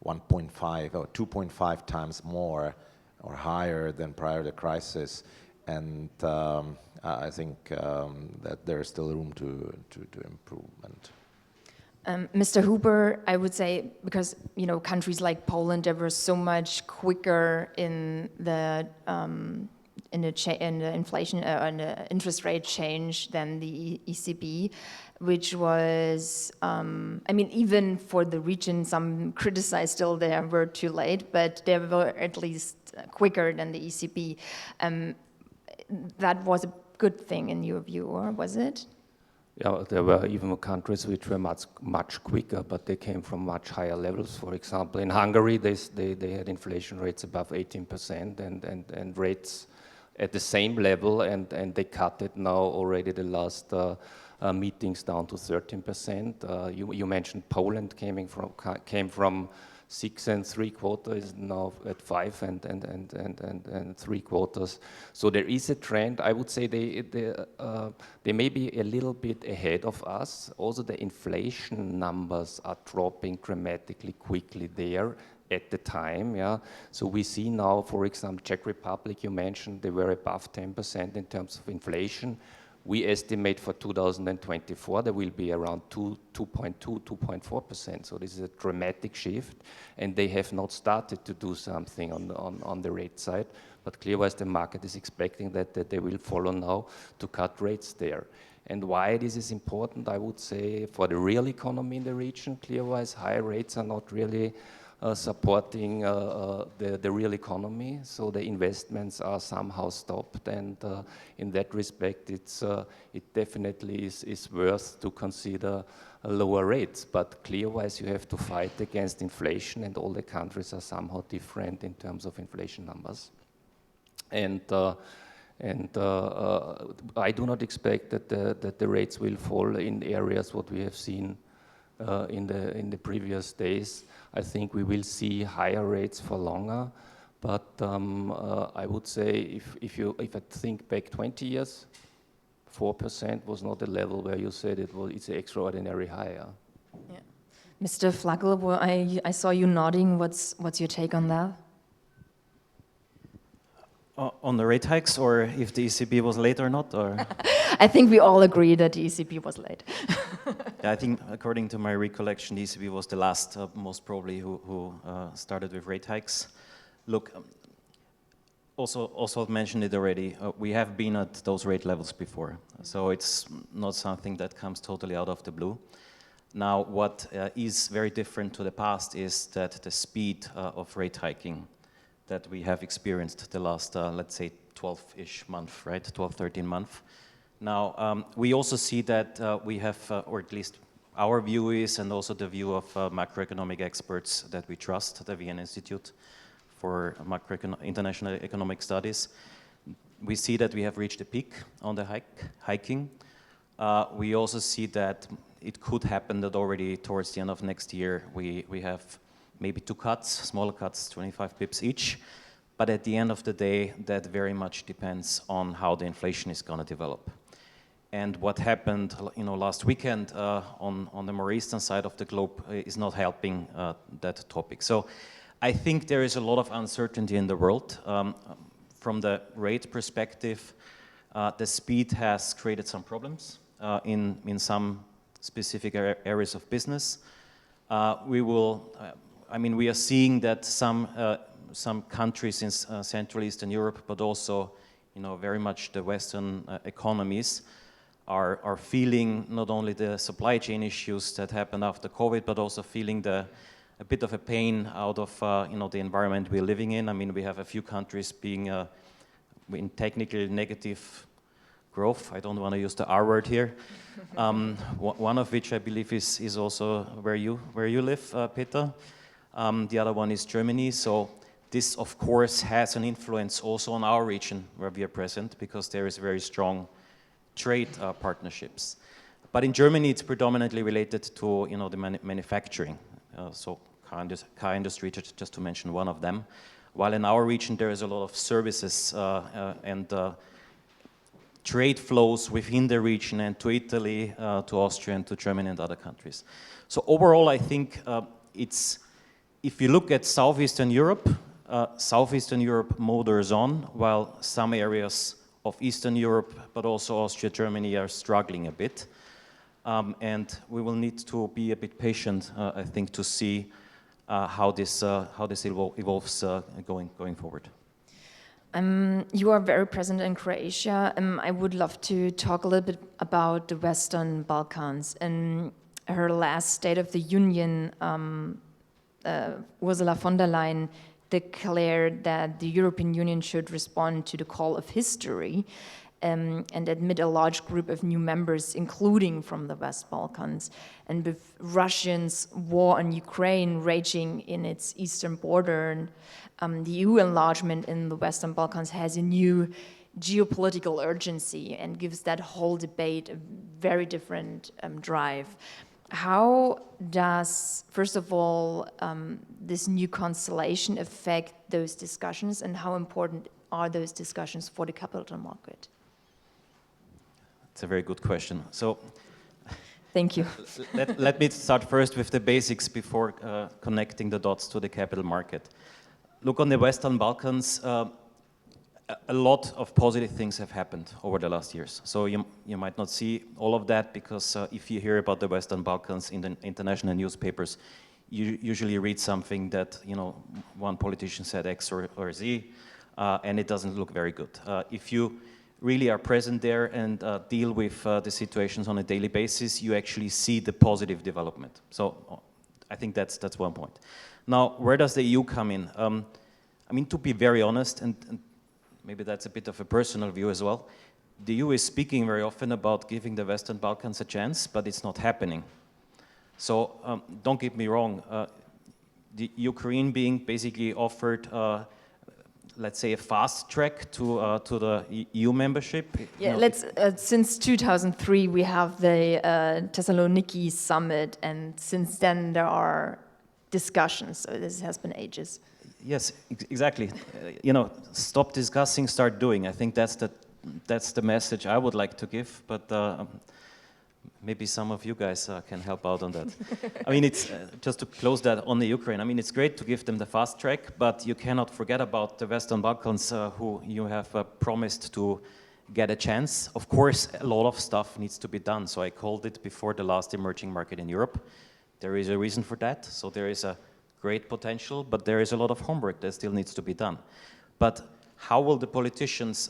[SPEAKER 5] 1.5 or 2.5 times more or higher than prior to the crisis, and I think that there is still room to improvement.
[SPEAKER 3] Mr. Huber, I would say, because countries like Poland, they were so much quicker in the inflation and the interest rate change than the ECB, which was, even for the region, some criticize still they were too late, but they were at least quicker than the ECB. That was a good thing in your view, or was it?
[SPEAKER 7] Yeah, there were even countries which were much quicker, but they came from much higher levels. For example, in Hungary, they had inflation rates above 18% and rates at the same level, and they cut it now already the last meetings down to 13%. You mentioned Poland came from 6 3/4, is now at 5 and 3/4. So there is a trend. I would say they may be a little bit ahead of us. Also, the inflation numbers are dropping dramatically quickly there at the time. Yeah. So we see now, for example, Czech Republic, you mentioned, they were above 10% in terms of inflation. We estimate for 2024 there will be around 2.2, 2.4%. So this is a dramatic shift, and they have not started to do something on the rate side. But clearly, the market is expecting that they will follow now to cut rates there. And why this is important, I would say, for the real economy in the region, clearly, high rates are not really supporting the real economy, so the investments are somehow stopped, and in that respect it definitely is worth to consider lower rates. But clear-wise you have to fight against inflation, and all the countries are somehow different in terms of inflation numbers. And I do not expect that the rates will fall in areas what we have seen in the previous days. I think we will see higher rates for longer, but I would say if I think back 20 years, 4% was not the level where you said it's extraordinary higher.
[SPEAKER 3] Yeah. Mr. Flagel, I saw you nodding. What's your take on that?
[SPEAKER 8] On the rate hikes, or if the ECB was late or not, or?
[SPEAKER 3] I think we all agree that the ECB was late.
[SPEAKER 8] Yeah, I think according to my recollection, the ECB was the last, most probably, who started with rate hikes. Look, also mentioned it already, we have been at those rate levels before, so it's not something that comes totally out of the blue. Now, what is very different to the past is that the speed of rate hiking that we have experienced the last, let's say, 12-ish month, right? 12, 13 months. Now, we also see that we have, or at least our view is, and also the view of macroeconomic experts that we trust, the Vienna Institute for International Economic Studies. We see that we have reached a peak on the hiking. We also see that it could happen that already towards the end of next year, we have maybe 2 cuts, smaller cuts, 25 pips each. But at the end of the day, that very much depends on how the inflation is going to develop. And what happened, last weekend on the more eastern side of the globe is not helping that topic. So I think there is a lot of uncertainty in the world. From the rate perspective, the speed has created some problems in some specific areas of business. We are seeing that some countries in Central Eastern Europe, but also, very much the Western economies, are feeling not only the supply chain issues that happened after COVID, but also feeling a bit of a pain out of the environment we're living in. I mean, we have a few countries being in technically negative growth. I don't want to use the R word here. One of which I believe is also where you live, Peter. The other one is Germany. So this, of course, has an influence also on our region where we are present, because there is very strong trade partnerships. But in Germany, it's predominantly related to the manufacturing. So car industry, just to mention one of them. While in our region, there is a lot of services and trade flows within the region and to Italy, to Austria, and to Germany and other countries. So overall, I think if you look at Southeastern Europe motors on, while some areas of Eastern Europe, but also Austria, Germany, are struggling a bit. And we will need to be a bit patient, I think, to see how this evolves going forward.
[SPEAKER 3] You are very present in Croatia. I would love to talk a little bit about the Western Balkans. In her last State of the Union, Ursula von der Leyen declared that the European Union should respond to the call of history and admit a large group of new members, including from the West Balkans. And with Russia's war on Ukraine raging in its eastern border, the EU enlargement in the Western Balkans has a new geopolitical urgency and gives that whole debate a very different drive. How does, first of all, this new constellation affect those discussions, and how important are those discussions for the capital market?
[SPEAKER 8] It's a very good question. So,
[SPEAKER 3] thank you.
[SPEAKER 8] let me start first with the basics before connecting the dots to the capital market. Look, on the Western Balkans, a lot of positive things have happened over the last years. So you might not see all of that, because if you hear about the Western Balkans in the international newspapers, you usually read something that, one politician said X or Z, and it doesn't look very good. If you really are present there and deal with the situations on a daily basis, you actually see the positive development. So I think that's one point. Now, where does the EU come in? I mean, to be very honest, and maybe that's a bit of a personal view as well, the EU is speaking very often about giving the Western Balkans a chance, but it's not happening. So don't get me wrong, the Ukraine being basically offered let's say, a fast track to the EU membership?
[SPEAKER 3] Yeah, since 2003 we have the Thessaloniki summit, and since then there are discussions, so this has been ages.
[SPEAKER 8] Yes, exactly. Stop discussing, start doing. I think that's the message I would like to give, but maybe some of you guys can help out on that. I mean, it's just to close that on the Ukraine. I mean, it's great to give them the fast track, but you cannot forget about the Western Balkans, who you have promised to get a chance. Of course, a lot of stuff needs to be done. So I called it before the last emerging market in Europe. There is a reason for that. So there is a great potential, but there is a lot of homework that still needs to be done. But how will the politicians,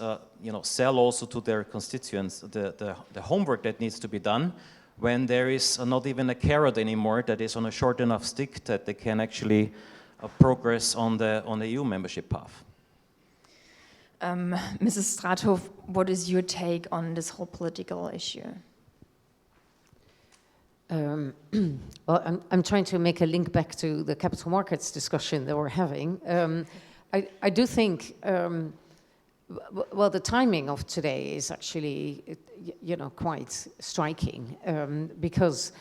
[SPEAKER 8] sell also to their constituents the homework that needs to be done when there is not even a carrot anymore that is on a short enough stick that they can actually progress on the EU membership path?
[SPEAKER 3] Mrs. Straathof, what is your take on this whole political issue?
[SPEAKER 4] Well, I'm trying to make a link back to the capital markets discussion that we're having. I do think, well, the timing of today is actually, quite striking, because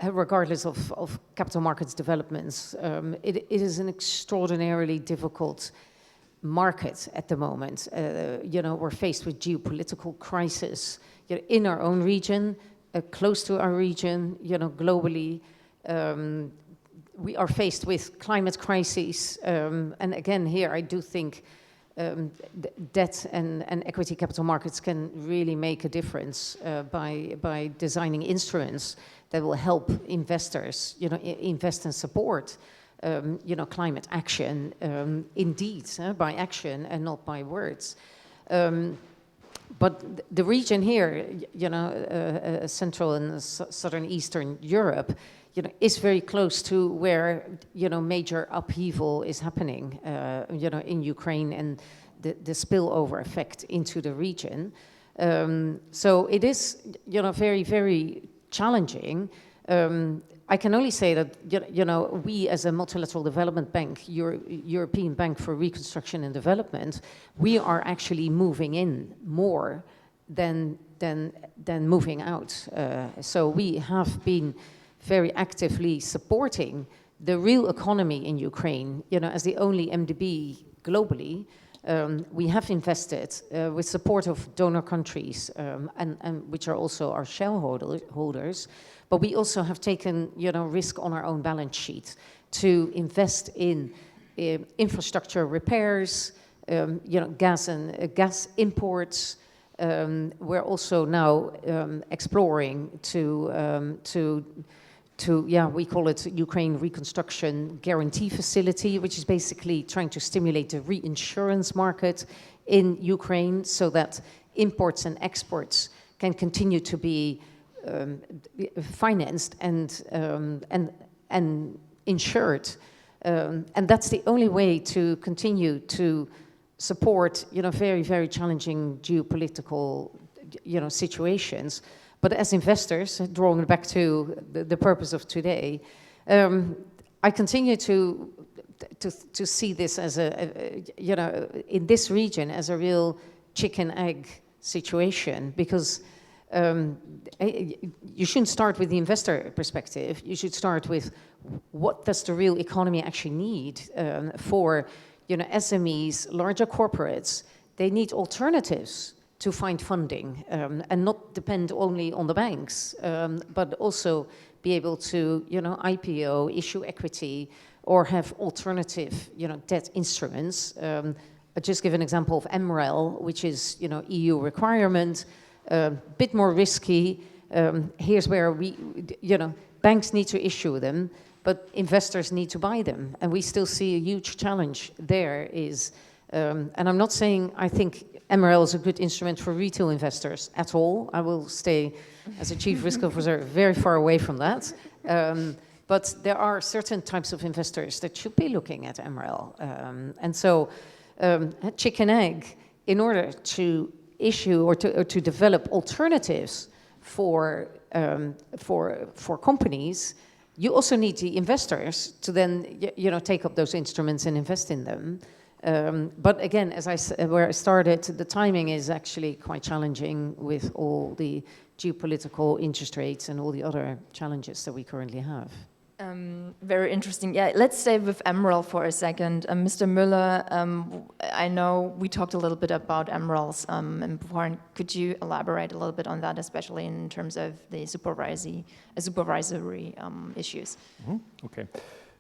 [SPEAKER 4] regardless of capital markets developments, it is an extraordinarily difficult market at the moment. We're faced with geopolitical crisis in our own region, close to our region, globally. We are faced with climate crises, and again here I do think debt and equity capital markets can really make a difference by designing instruments that will help investors, invest and support, climate action, indeed, by action and not by words. But the region here, Central and Southern Eastern Europe, is very close to where, major upheaval is happening, in Ukraine, and the spillover effect into the region. So it is, very, very challenging. I can only say that, we as a multilateral development bank, European Bank for Reconstruction and Development, we are actually moving in more than moving out. So we have been very actively supporting the real economy in Ukraine, as the only MDB globally. We have invested with support of donor countries, and which are also our shareholders, but we also have taken, risk on our own balance sheet to invest in infrastructure repairs, gas imports. We're also now exploring we call it Ukraine Reconstruction Guarantee Facility, which is basically trying to stimulate the reinsurance market in Ukraine so that imports and exports can continue to be financed and insured. And that's the only way to continue to support, very, very challenging geopolitical, situations. But as investors, drawing back to the purpose of today, I continue to see this as in this region as a real chicken-egg situation, because you shouldn't start with the investor perspective. You should start with what does the real economy actually need for, SMEs, larger corporates. They need alternatives to find funding and not depend only on the banks, but also be able to, IPO, issue equity, or have alternative, debt instruments. I'll just give an example of MREL, which is, EU requirement, a bit more risky. Here's where we, banks need to issue them, but investors need to buy them. And we still see a huge challenge there is, and I'm not saying I think MREL is a good instrument for retail investors at all. I will stay, as a chief risk officer, very far away from that. But there are certain types of investors that should be looking at MREL. And so, chicken egg, in order to issue or to develop alternatives for companies, you also need the investors to then, take up those instruments and invest in them. But again, where I started, the timing is actually quite challenging with all the geopolitical interest rates and all the other challenges that we currently have.
[SPEAKER 3] Very interesting. Yeah, let's stay with MREL for a second. Mr. Müller, I know we talked a little bit about MRELs before. Could you elaborate a little bit on that, especially in terms of the supervisory issues?
[SPEAKER 6] Mm-hmm. Okay.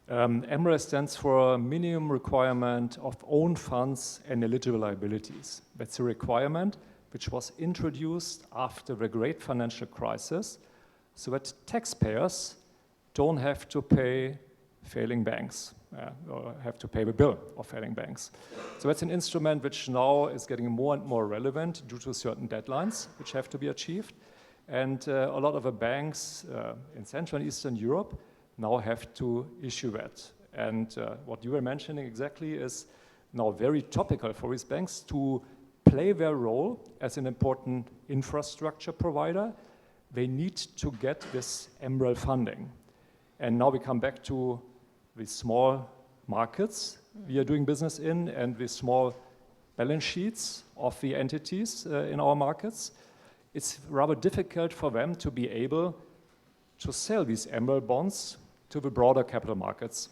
[SPEAKER 6] MREL stands for Minimum Requirement of Own Funds and Eligible Liabilities. That's a requirement which was introduced after the great financial crisis so that taxpayers don't have to pay failing banks or have to pay the bill of failing banks. So that's an instrument which now is getting more and more relevant due to certain deadlines which have to be achieved. And a lot of the banks in Central and Eastern Europe now have to issue that. And what you were mentioning exactly is now very topical for these banks to play their role as an important infrastructure provider. They need to get this MREL funding. And now we come back to the small markets we are doing business in and the small balance sheets of the entities in our markets. It's rather difficult for them to be able to sell these MREL bonds to the broader capital markets.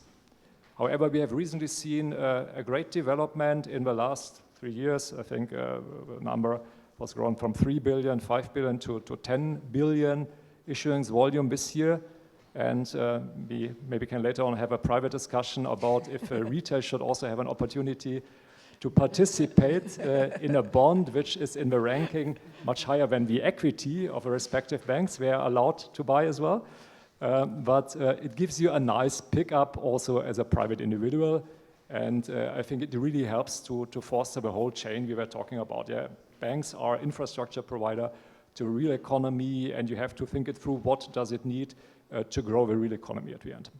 [SPEAKER 6] However, we have recently seen a great development in the last 3 years. I think the number was grown from 3 billion, 5 billion to 10 billion issuance volume this year. And we maybe can later on have a private discussion about if retail should also have an opportunity to participate in a bond which is in the ranking much higher than the equity of the respective banks they are allowed to buy as well. But it gives you a nice pickup also as a private individual. And I think it really helps to foster the whole chain we were talking about. Yeah, banks are infrastructure provider to the real economy, and you have to think it through. What does it need to grow the real economy at the end?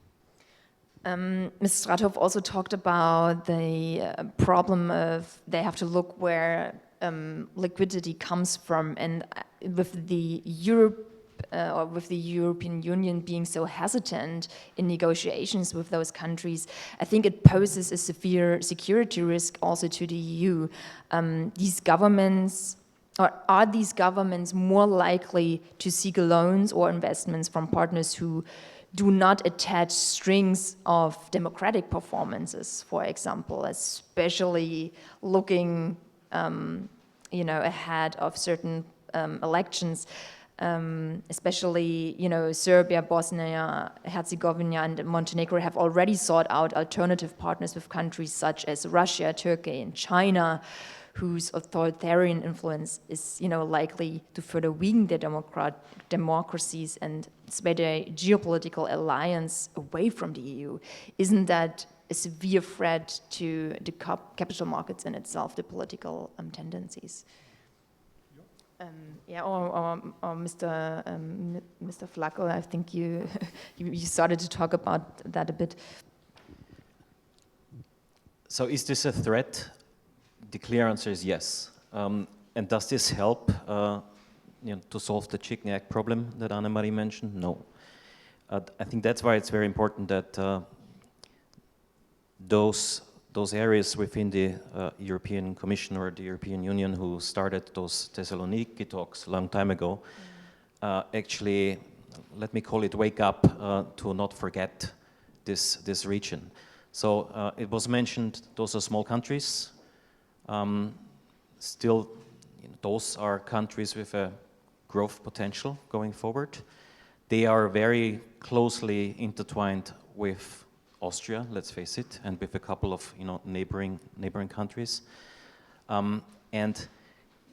[SPEAKER 3] Ms. Strathoff also talked about the problem of they have to look where liquidity comes from, and with the European Union being so hesitant in negotiations with those countries, I think it poses a severe security risk also to the EU. These governments, or are these governments more likely to seek loans or investments from partners who do not attach strings of democratic performances, for example, especially looking ahead of certain elections, especially, Serbia, Bosnia, Herzegovina, and Montenegro have already sought out alternative partners with countries such as Russia, Turkey, and China, whose authoritarian influence is, likely to further weaken their democracies and sway their geopolitical alliance away from the EU. Isn't that a severe threat to the capital markets in itself, the political tendencies? Or Mr. Flacco, I think you started to talk about that a bit.
[SPEAKER 8] So is this a threat? The clear answer is yes. And does this help to solve the chicken egg problem that Annemarie mentioned? No. I think that's why it's very important that those areas within the European Commission or the European Union who started those Thessaloniki talks a long time ago, actually, let me call it, wake up to not forget this region. So it was mentioned those are small countries. Still, those are countries with a growth potential going forward. They are very closely intertwined with Austria, let's face it, and with a couple of neighboring countries. And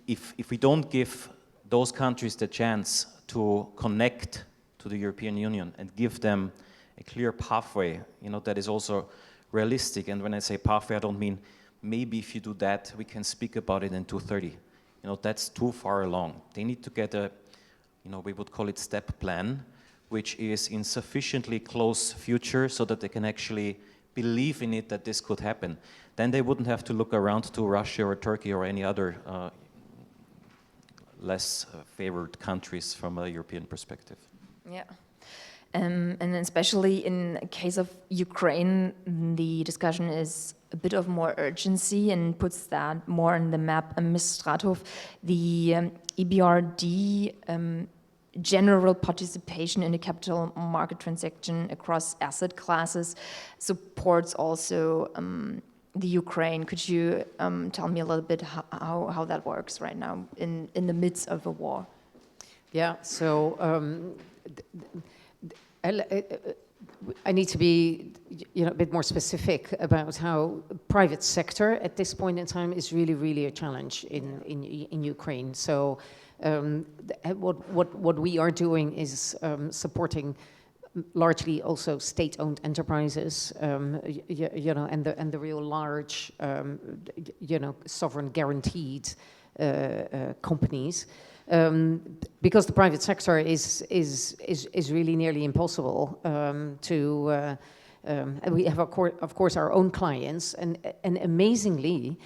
[SPEAKER 8] if we don't give those countries the chance to connect to the European Union and give them a clear pathway, that is also realistic. And when I say pathway, I don't mean maybe if you do that, we can speak about it in 2030. That's too far along. They need to get a, we would call it step plan, which is in sufficiently close future so that they can actually believe in it that this could happen. Then they wouldn't have to look around to Russia or Turkey or any other less favored countries from a European perspective.
[SPEAKER 3] Yeah. And especially in case of Ukraine, the discussion is a bit of more urgency and puts that more on the map. Ms. Strathoff, the EBRD general participation in the capital market transaction across asset classes supports also the Ukraine. Could you tell me a little bit how that works right now in the midst of a war?
[SPEAKER 4] Yeah, so I need to be a bit more specific about how private sector at this point in time is really a challenge in Ukraine. So what we are doing is supporting largely also state-owned enterprises, and the real large, sovereign guaranteed companies. Because the private sector is really nearly impossible to. We have, of course, our own clients, and amazingly,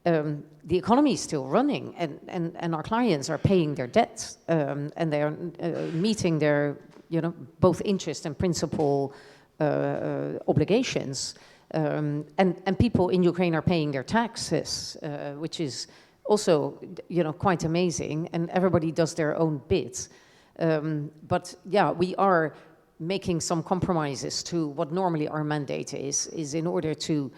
[SPEAKER 4] the economy is still running, and our clients are paying their debts, and they are meeting their, both interest and principal obligations, and people in Ukraine are paying their taxes, which is also, quite amazing, and everybody does their own bit. But yeah, we are making some compromises to what normally our mandate is in order to,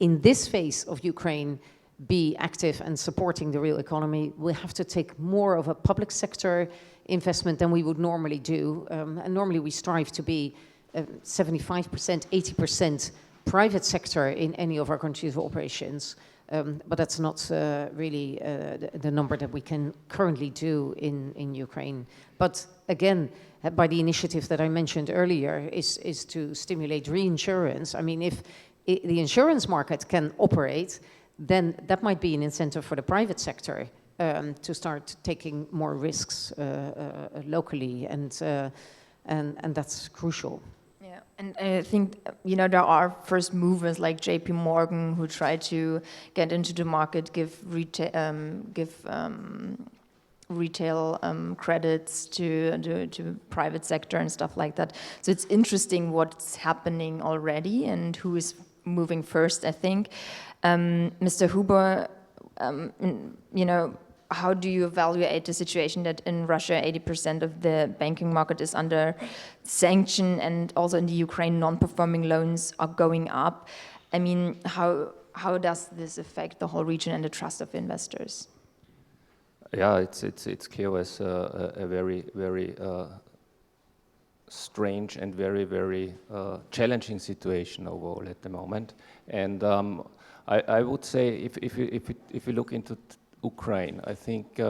[SPEAKER 4] in this phase of Ukraine, be active and supporting the real economy. We have to take more of a public sector investment than we would normally do. And normally we strive to be 75%, 80% private sector in any of our countries of operations. But that's not really the number that we can currently do in Ukraine. But again, by the initiative that I mentioned earlier, is to stimulate reinsurance. I mean, if the insurance market can operate, then that might be an incentive for the private sector to start taking more risks locally, and that's crucial.
[SPEAKER 3] Yeah. And I think, there are first movers like JP Morgan who try to get into the market, give retail credits to private sector and stuff like that. So it's interesting what's happening already and who is moving first, I think. Mr. Huber, how do you evaluate the situation that in Russia 80% of the banking market is under sanction, and also in the Ukraine non-performing loans are going up? I mean, how does this affect the whole region and the trust of investors?
[SPEAKER 7] Yeah, it's clear as a very, very strange and very, very challenging situation overall at the moment. And I would say if you look into Ukraine, I think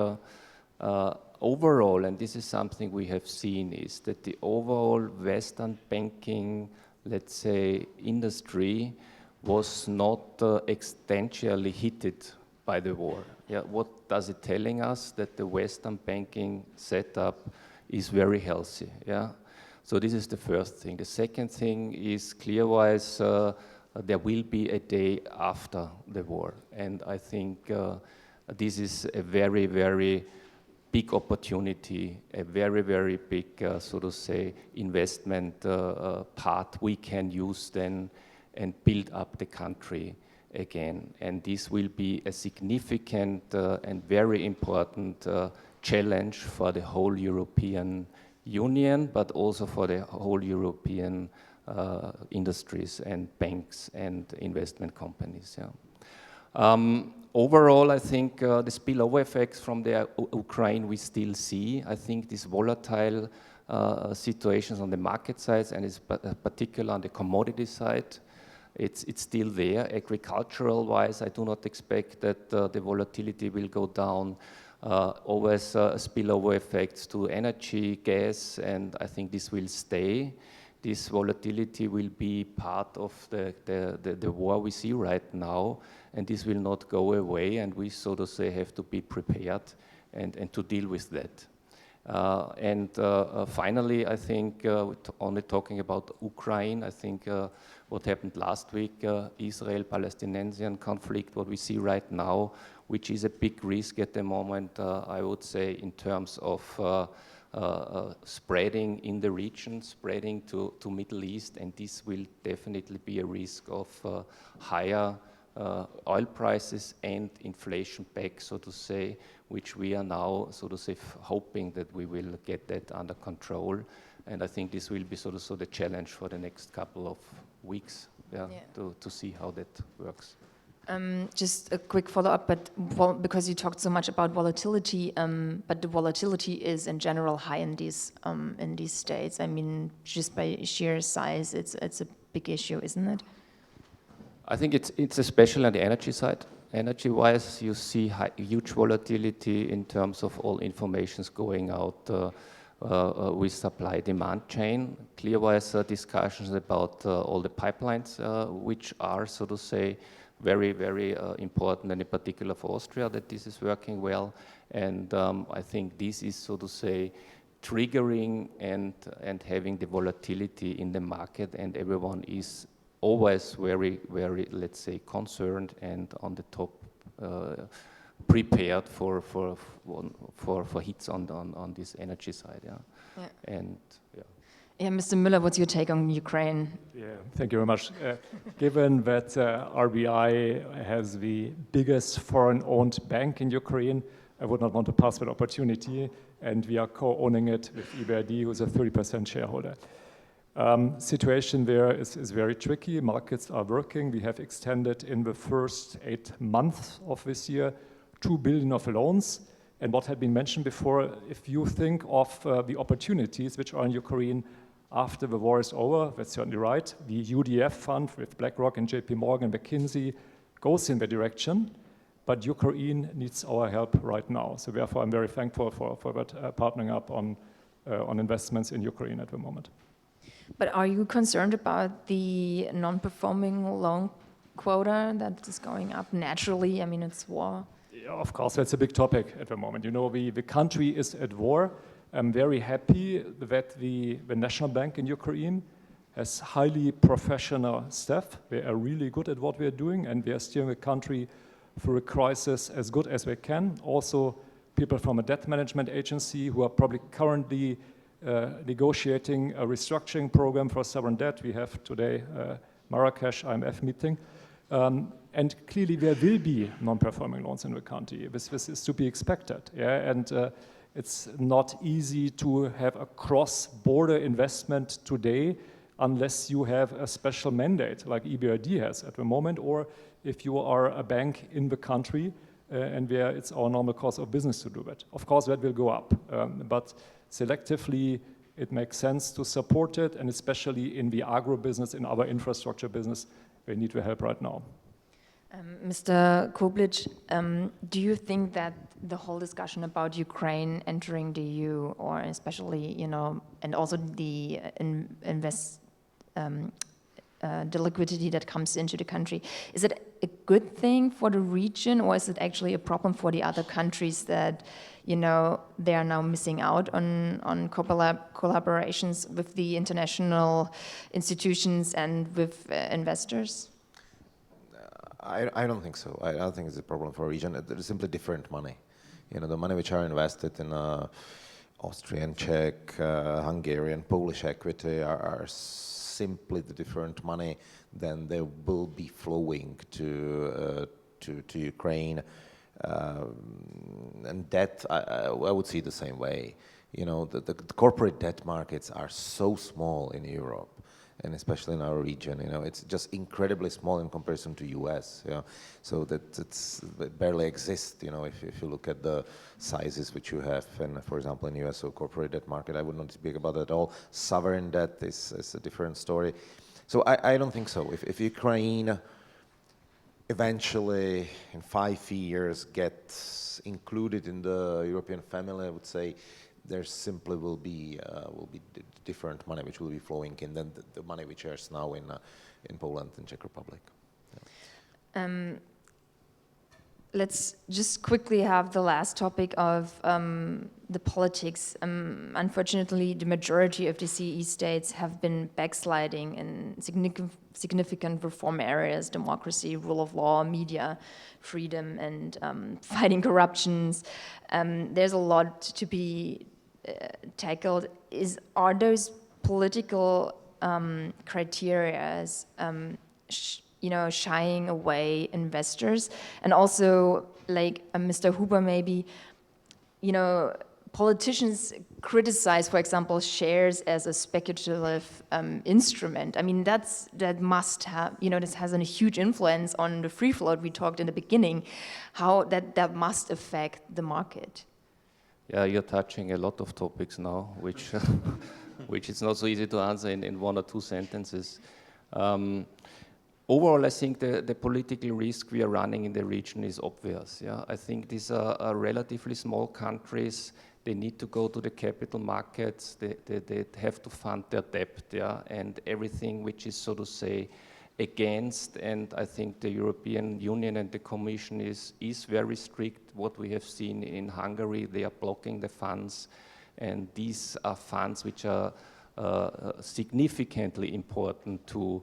[SPEAKER 7] overall, and this is something we have seen, is that the overall Western banking, let's say, industry was not exponentially hit by the war. Yeah, what does it telling us? That the Western banking setup is very healthy. Yeah, so this is the first thing. The second thing is clear-wise, there will be a day after the war, and I think this is a very, very big opportunity, a very, very big, so to say, investment part we can use then and build up the country again. And this will be a significant and very important challenge for the whole European Union, but also for the whole European industries and banks and investment companies. Yeah. Overall, I think the spillover effects from the Ukraine we still see. I think these volatile situations on the market side, and it's particular on the commodity side, it's still there. Agricultural-wise, I do not expect that the volatility will go down. Always spillover effects to energy, gas, and I think this will stay. This volatility will be part of the war we see right now, and this will not go away, and we, so to say, have to be prepared and to deal with that. Finally, I think, only talking about Ukraine, I think what happened last week, Israel-Palestinian conflict, what we see right now, which is a big risk at the moment, I would say, in terms of spreading in the region, spreading to Middle East, and this will definitely be a risk of higher oil prices and inflation back, so to say, which we are now, so to say, hoping that we will get that under control. And I think this will be sort of the challenge for the next couple of weeks, to see how that works.
[SPEAKER 3] Just a quick follow-up, but because you talked so much about volatility, but the volatility is in general high in these states. I mean, just by sheer size, it's a big issue, isn't it?
[SPEAKER 7] I think it's especially on the energy side. Energy-wise, you see huge volatility in terms of all informations going out with supply-demand chain. Clear-wise discussions about all the pipelines, which are, so to say, very, very important, and in particular for Austria, that this is working well. And I think this is, so to say, triggering and having the volatility in the market, and everyone is always very, very, let's say, concerned and on the top, prepared for hits on this energy side. Yeah. And yeah.
[SPEAKER 3] Yeah, Mr. Müller, what's your take on Ukraine?
[SPEAKER 6] Yeah, thank you very much. Given that RBI has the biggest foreign-owned bank in Ukraine, I would not want to pass that opportunity, and we are co-owning it with EBRD, who is a 30% shareholder. Situation there is very tricky. Markets are working. We have extended in the first 8 months of this year 2 billion of loans. And what had been mentioned before, if you think of the opportunities which are in Ukraine after the war is over, that's certainly right. The UDF fund with BlackRock and JP Morgan, McKinsey goes in that direction, but Ukraine needs our help right now. So therefore, I'm very thankful for that partnering up on investments in Ukraine at the moment.
[SPEAKER 3] But are you concerned about the non-performing loan quota that is going up naturally? I mean, it's war.
[SPEAKER 6] Yeah, of course, that's a big topic at the moment. You know, the country is at war. I'm very happy that the National Bank in Ukraine has highly professional staff. They are really good at what we are doing, and we are steering a country through a crisis as good as we can. Also, people from a debt management agency who are probably currently negotiating a restructuring program for sovereign debt. We have today Marrakesh IMF meeting. And clearly there will be non-performing loans in the country. This is to be expected. Yeah? And it's not easy to have a cross-border investment today unless you have a special mandate like EBRD has at the moment, or if you are a bank in the country and where it's our normal course of business to do that. Of course, that will go up, but selectively it makes sense to support it, and especially in the agro business, in our infrastructure business, we need the help right now.
[SPEAKER 3] Mr. Koblitsch, do you think that the whole discussion about Ukraine entering the EU, or especially, you know, and also the the liquidity that comes into the country, is it a good thing for the region, or is it actually a problem for the other countries that, you know, they are now missing out on collaborations with the international institutions and with investors?
[SPEAKER 5] I don't think so. I don't think it's a problem for a region. It's simply different money. You know, the money which are invested in Austrian, Czech, Hungarian, Polish equity are simply the different money than they will be flowing to Ukraine. And debt, I would see the same way. You know, the corporate debt markets are so small in Europe, and especially in our region. You know, it's just incredibly small in comparison to US. You know, so that it barely exists. You know, if you look at the sizes which you have, and for example in US, so corporate debt market, I would not speak about it at all. Sovereign debt is a different story. So I don't think so. If Ukraine eventually in 5 years gets included in the European family, I would say there simply will be different money which will be flowing in than the money which is now in Poland and Czech Republic. Yeah.
[SPEAKER 3] Let's just quickly have the last topic of the politics. Unfortunately, the majority of the CEE states have been backsliding in significant reform areas: democracy, rule of law, media freedom, and fighting corruptions. There's a lot to be tackled. Are those political criteria, you know, shying away investors? And also, like Mr. Huber, maybe, you know, politicians criticize, for example, shares as a speculative instrument. I mean, that must have, you know, this has a huge influence on the free float we talked in the beginning, how that must affect the market.
[SPEAKER 7] Yeah, you're touching a lot of topics now, which which is not so easy to answer in 1 or 2 sentences. Overall, I think the political risk we are running in the region is obvious. Yeah, I think these are relatively small countries. They need to go to the capital markets. They have to fund their debt. Yeah, and everything which is, so to say, against. And I think the European Union and the Commission is very strict. What we have seen in Hungary, they are blocking the funds, and these are funds which are significantly important to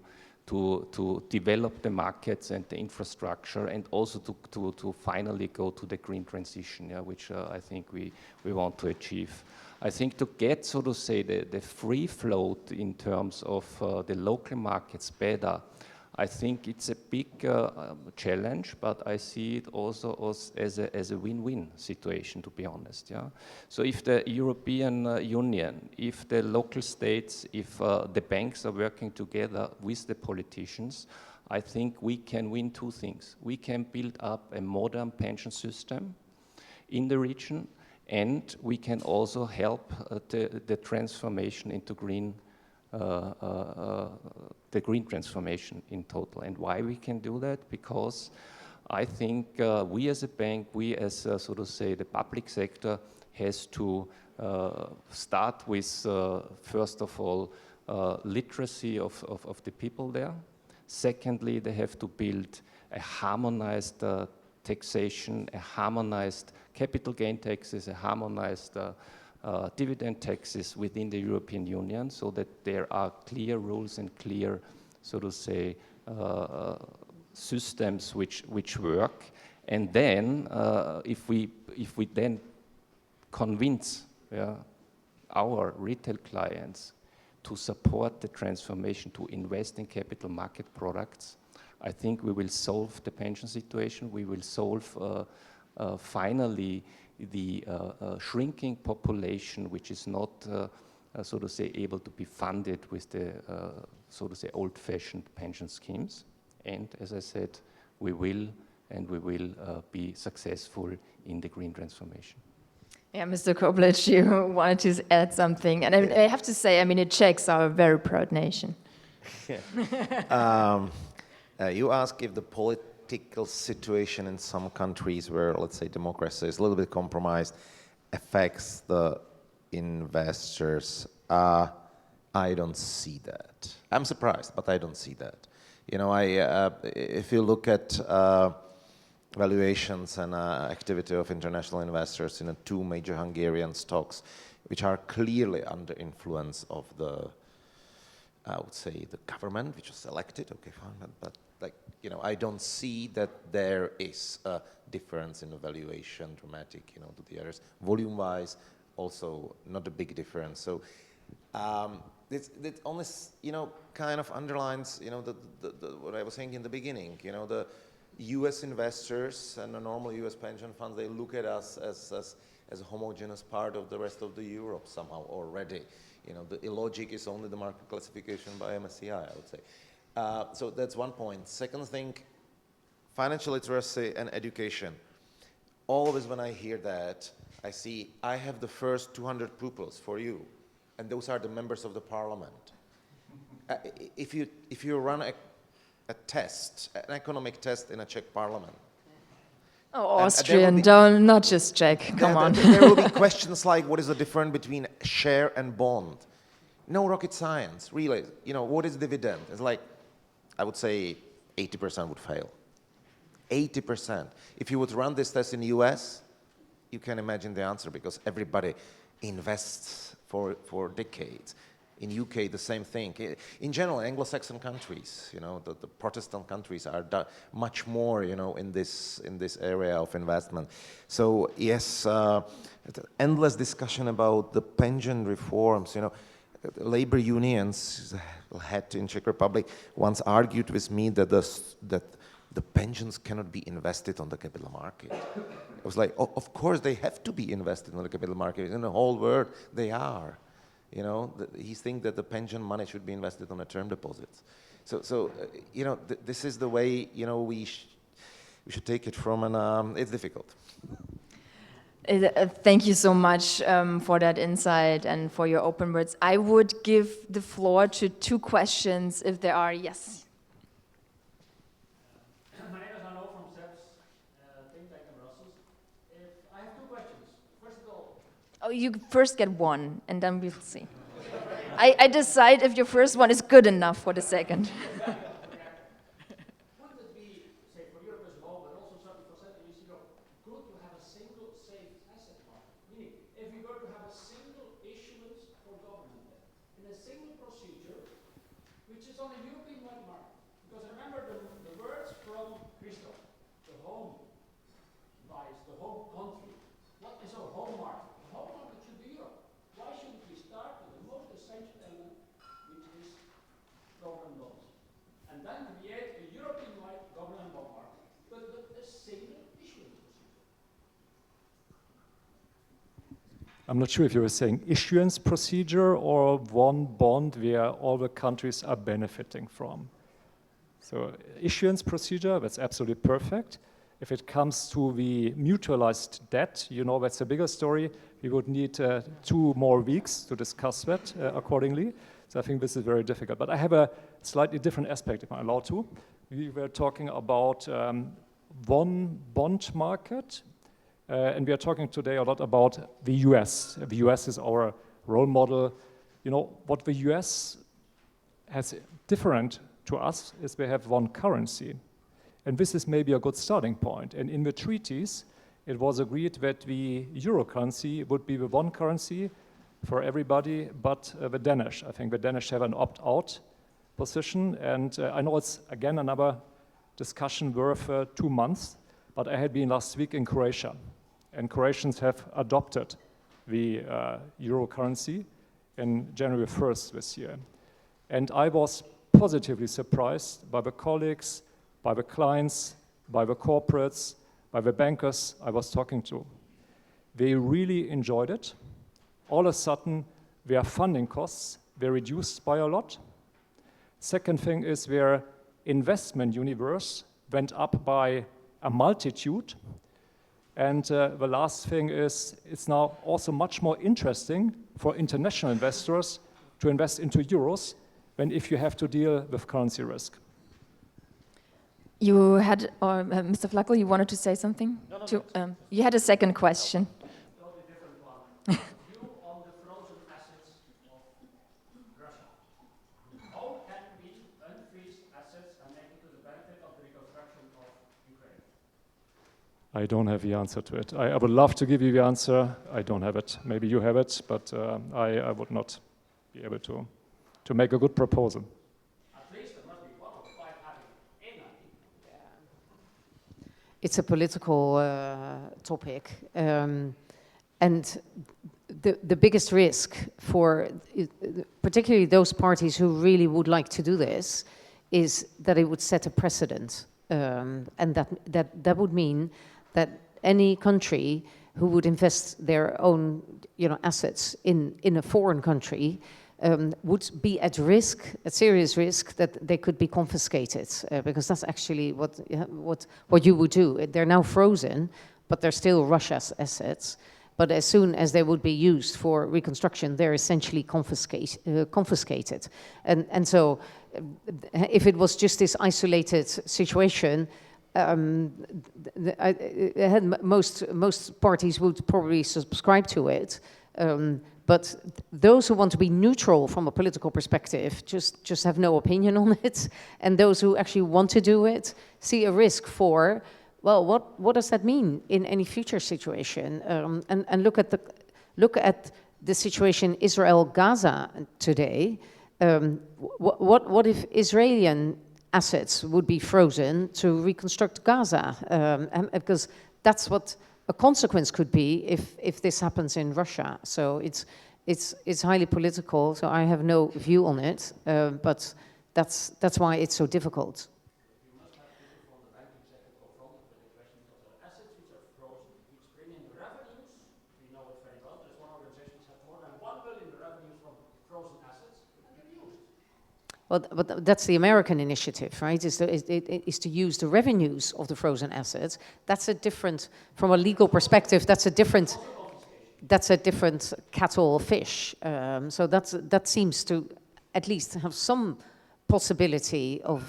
[SPEAKER 7] develop the markets and the infrastructure, and also to finally go to the green transition, yeah, which I think we want to achieve. I think to get, so to say, the free float in terms of the local markets better, I think it's a big challenge, but I see it also as a win-win situation, to be honest. Yeah. So if the European Union, if the local states, if the banks are working together with the politicians, I think we can win 2 things. We can build up a modern pension system in the region, and we can also help the transformation into green. The green transformation in total. And why we can do that? Because I think we as a bank, we as, so to say, the public sector has to start with, first of all, literacy of the people there. Secondly, they have to build a harmonized taxation, a harmonized capital gain taxes, a harmonized dividend taxes within the European Union, so that there are clear rules and clear, so to say, systems which work. And then, if we then convince our retail clients to support the transformation, to invest in capital market products, I think we will solve the pension situation. We will solve finally the shrinking population, which is not, so to say, able to be funded with the, so to say, old-fashioned pension schemes. And as I said, we will be successful in the green transformation.
[SPEAKER 3] Yeah, Mr. Koblitz, you wanted to add something. And I have to say, I mean, the Czechs are a very proud nation.
[SPEAKER 5] You ask if the political situation in some countries where, let's say, democracy is a little bit compromised affects the investors. I don't see that. I'm surprised, but I don't see that. You know, if you look at valuations and activity of international investors in two major Hungarian stocks, which are clearly under influence of the, I would say, the government, which was elected, okay, fine, but like, you know, I don't see that there is a difference in the valuation, dramatic, you know, to the others. Volume-wise, also not a big difference. So it only, you know, kind of underlines, you know, what I was saying in the beginning, you know, the U.S. investors and the normal U.S. pension funds, they look at us as a homogeneous part of the rest of the Europe somehow already. You know, the illogic is only the market classification by MSCI, I would say. So that's one point. Second thing, financial literacy and education. Always when I hear that, I see, I have the first 200 pupils for you, and those are the members of the parliament. If you run a test, an economic test in a Czech parliament.
[SPEAKER 3] Oh, Austrian, don't, not just Czech, come on.
[SPEAKER 5] There will be questions like, what is the difference between share and bond? No rocket science, really. You know, what is dividend? It's like, I would say 80% would fail. 80%. If you would run this test in the US, you can imagine the answer, because everybody invests for decades. In UK, the same thing. In general, Anglo-Saxon countries, you know, the Protestant countries are much more, you know, in this area of investment. So yes, endless discussion about the pension reforms. You know, labor unions had in Czech Republic once argued with me that the pensions cannot be invested on the capital market. I was like, oh, of course they have to be invested on the capital market. In the whole world, they are. You know, he thinks that the pension money should be invested on the term deposits. So you know, this is the way, you know, we should take it from, and it's difficult.
[SPEAKER 3] Thank you so much for that insight and for your open words. I would give the floor to two questions, if there are. Yes.
[SPEAKER 9] My name is Arno from SEPS, think tank in Brussels. I have two questions. First of all,
[SPEAKER 3] Oh, you first get one, and then we'll see. I decide if your first one is good enough for the second.
[SPEAKER 9] wouldn't it be, say, for Europe as a whole, but also certainly for Central Eastern Europe, good to have a single safe asset market? Meaning, if we were to have a single issuance for government debt, in a single procedure, which is on a European-wide market. Because remember the words from Christoph, the home bias, the home country. What is our home market? The home market should be Europe. Why shouldn't we start with the most essential element, which is government bonds? And then create a European-wide government bond market, but with a single issuance procedure.
[SPEAKER 6] I'm not sure if you were saying issuance procedure or one bond where all the countries are benefiting from. So issuance procedure, that's absolutely perfect. If it comes to the mutualized debt, you know, that's a bigger story. We would need 2 more weeks to discuss that accordingly. So I think this is very difficult. But I have a slightly different aspect, if I'm allowed to. We were talking about one bond market, and we are talking today a lot about the US. The US is our role model. You know, what the US has different to us is they have one currency. And this is maybe a good starting point. And in the treaties, it was agreed that the euro currency would be the one currency for everybody but the Danish. I think the Danish have an opt-out position, and I know it's again another discussion worth 2 months, but I had been last week in Croatia, and Croatians have adopted the euro currency in January 1st this year. And I was positively surprised by the colleagues, by the clients, by the corporates, by the bankers I was talking to. They really enjoyed it. All of a sudden, their funding costs were reduced by a lot. Second thing is their investment universe went up by a multitude. And the last thing is it's now also much more interesting for international investors to invest into euros than if you have to deal with currency risk.
[SPEAKER 3] You had, or Mr. Flackel, you wanted to say something? You had a second question.
[SPEAKER 9] Totally different one. View on the frozen assets of Russia. How can we unfreeze assets and make it to the benefit of the reconstruction of Ukraine?
[SPEAKER 6] I don't have the answer to it. I would love to give you the answer. I don't have it. Maybe you have it, but I would not be able to make a good proposal.
[SPEAKER 9] At least there must be one or five having any.
[SPEAKER 4] It's a political topic, and the biggest risk for particularly those parties who really would like to do this is that it would set a precedent, and that would mean that any country who would invest their own assets in a foreign country would be at risk, at serious risk, that they could be confiscated, because that's actually what you would do. They're now frozen, but they're still Russia's assets. But as soon as they would be used for reconstruction, they're essentially confiscated. And so, if it was just this isolated situation, most parties would probably subscribe to it. But those who want to be neutral from a political perspective just have no opinion on it. And those who actually want to do it see a risk for, well, what does that mean in any future situation? And look at the situation Israel-Gaza today. What if Israeli assets would be frozen to reconstruct Gaza? Because that's what a consequence could be if this happens in Russia. So it's highly political. So I have no view on it, but that's why it's so difficult.
[SPEAKER 9] You must have people from the banking sector confronted with the question of the assets which are frozen, which bring in revenues. We know it very well. There's one organization which has more than 1 billion revenues from frozen assets that get used.
[SPEAKER 4] Well, but that's the American initiative, right? Is to use the revenues of the frozen assets. That's a different, from a legal perspective, that's a different kettle of fish. So that seems to at least have some possibility of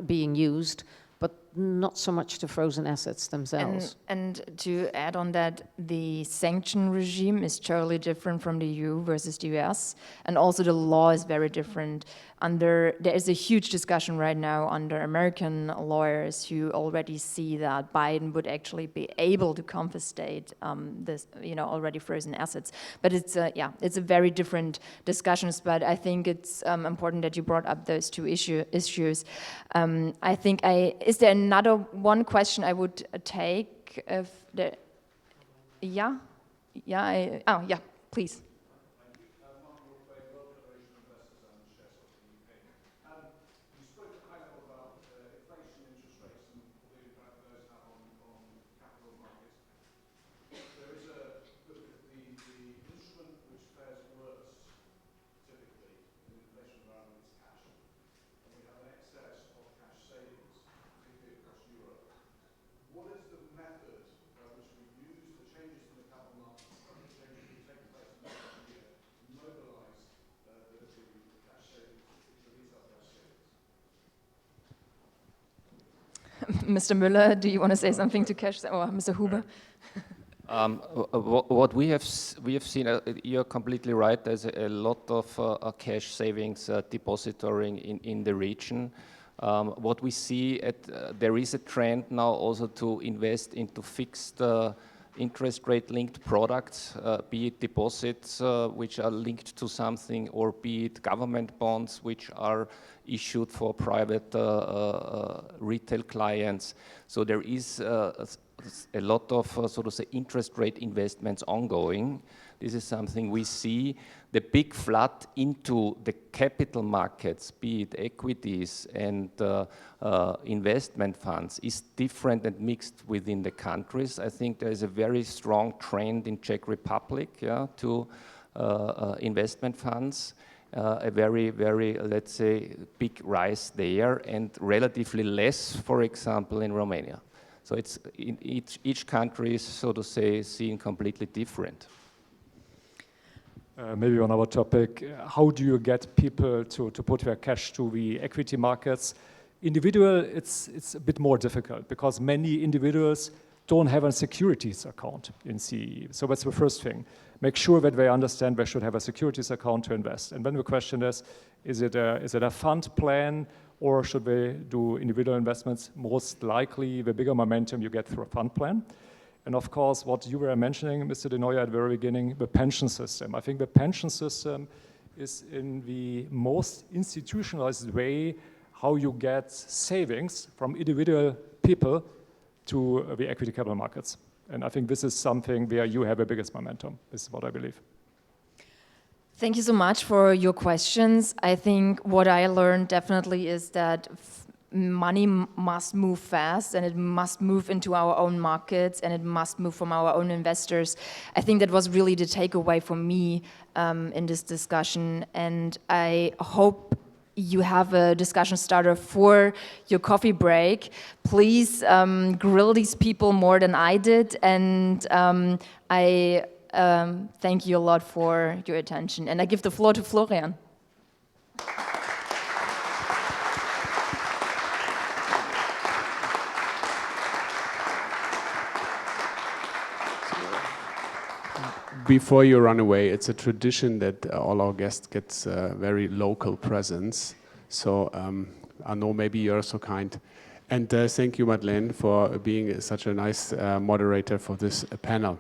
[SPEAKER 4] being used, but not so much the frozen assets themselves.
[SPEAKER 3] And to add on that, the sanction regime is totally different from the EU versus the US, and also the law is very different. There is a huge discussion right now under American lawyers who already see that Biden would actually be able to confiscate this, already frozen assets. But it's a very different discussions. But I think it's important that you brought up those two issues. I think is there another one question I would take? If there, please. Mr. Müller, do you want to say something to cash, or Mr. Huber?
[SPEAKER 7] What we have seen, you're completely right. There's a lot of cash savings depository in the region. What we see, there is a trend now also to invest into fixed interest rate linked products, be it deposits which are linked to something, or be it government bonds which are issued for private retail clients. So there is a lot of so to say interest rate investments ongoing. This is something we see. The big flood into the capital markets, be it equities and investment funds, is different and mixed within the countries. I think there is a very strong trend in Czech Republic, yeah, to investment funds. A very, let's say, big rise there, and relatively less, for example, in Romania. So it's in each country is, so to say, seen completely different.
[SPEAKER 6] Maybe on our topic, how do you get people to put their cash to the equity markets? Individual, it's a bit more difficult because many individuals don't have a securities account in CEE. So that's the first thing. Make sure that they understand they should have a securities account to invest. And then the question is it a fund plan, or should they do individual investments? Most likely, the bigger momentum you get through a fund plan. And of course, what you were mentioning, Mr. De Nooijer, at the very beginning, the pension system. I think the pension system is in the most institutionalized way how you get savings from individual people to the equity capital markets. And I think this is something where you have the biggest momentum. This is what I believe.
[SPEAKER 3] Thank you so much for your questions. I think what I learned definitely is that money must move fast, and it must move into our own markets, and it must move from our own investors. I think that was really the takeaway for me in this discussion, and I hope you have a discussion starter for your coffee break. Please grill these people more than I did, and I thank you a lot for your attention. And I give the floor to Florian.
[SPEAKER 1] Before you run away, it's a tradition that all our guests get very local presence. So Arnaud, maybe you're so kind. And thank you, Madeleine, for being such a nice moderator for this panel.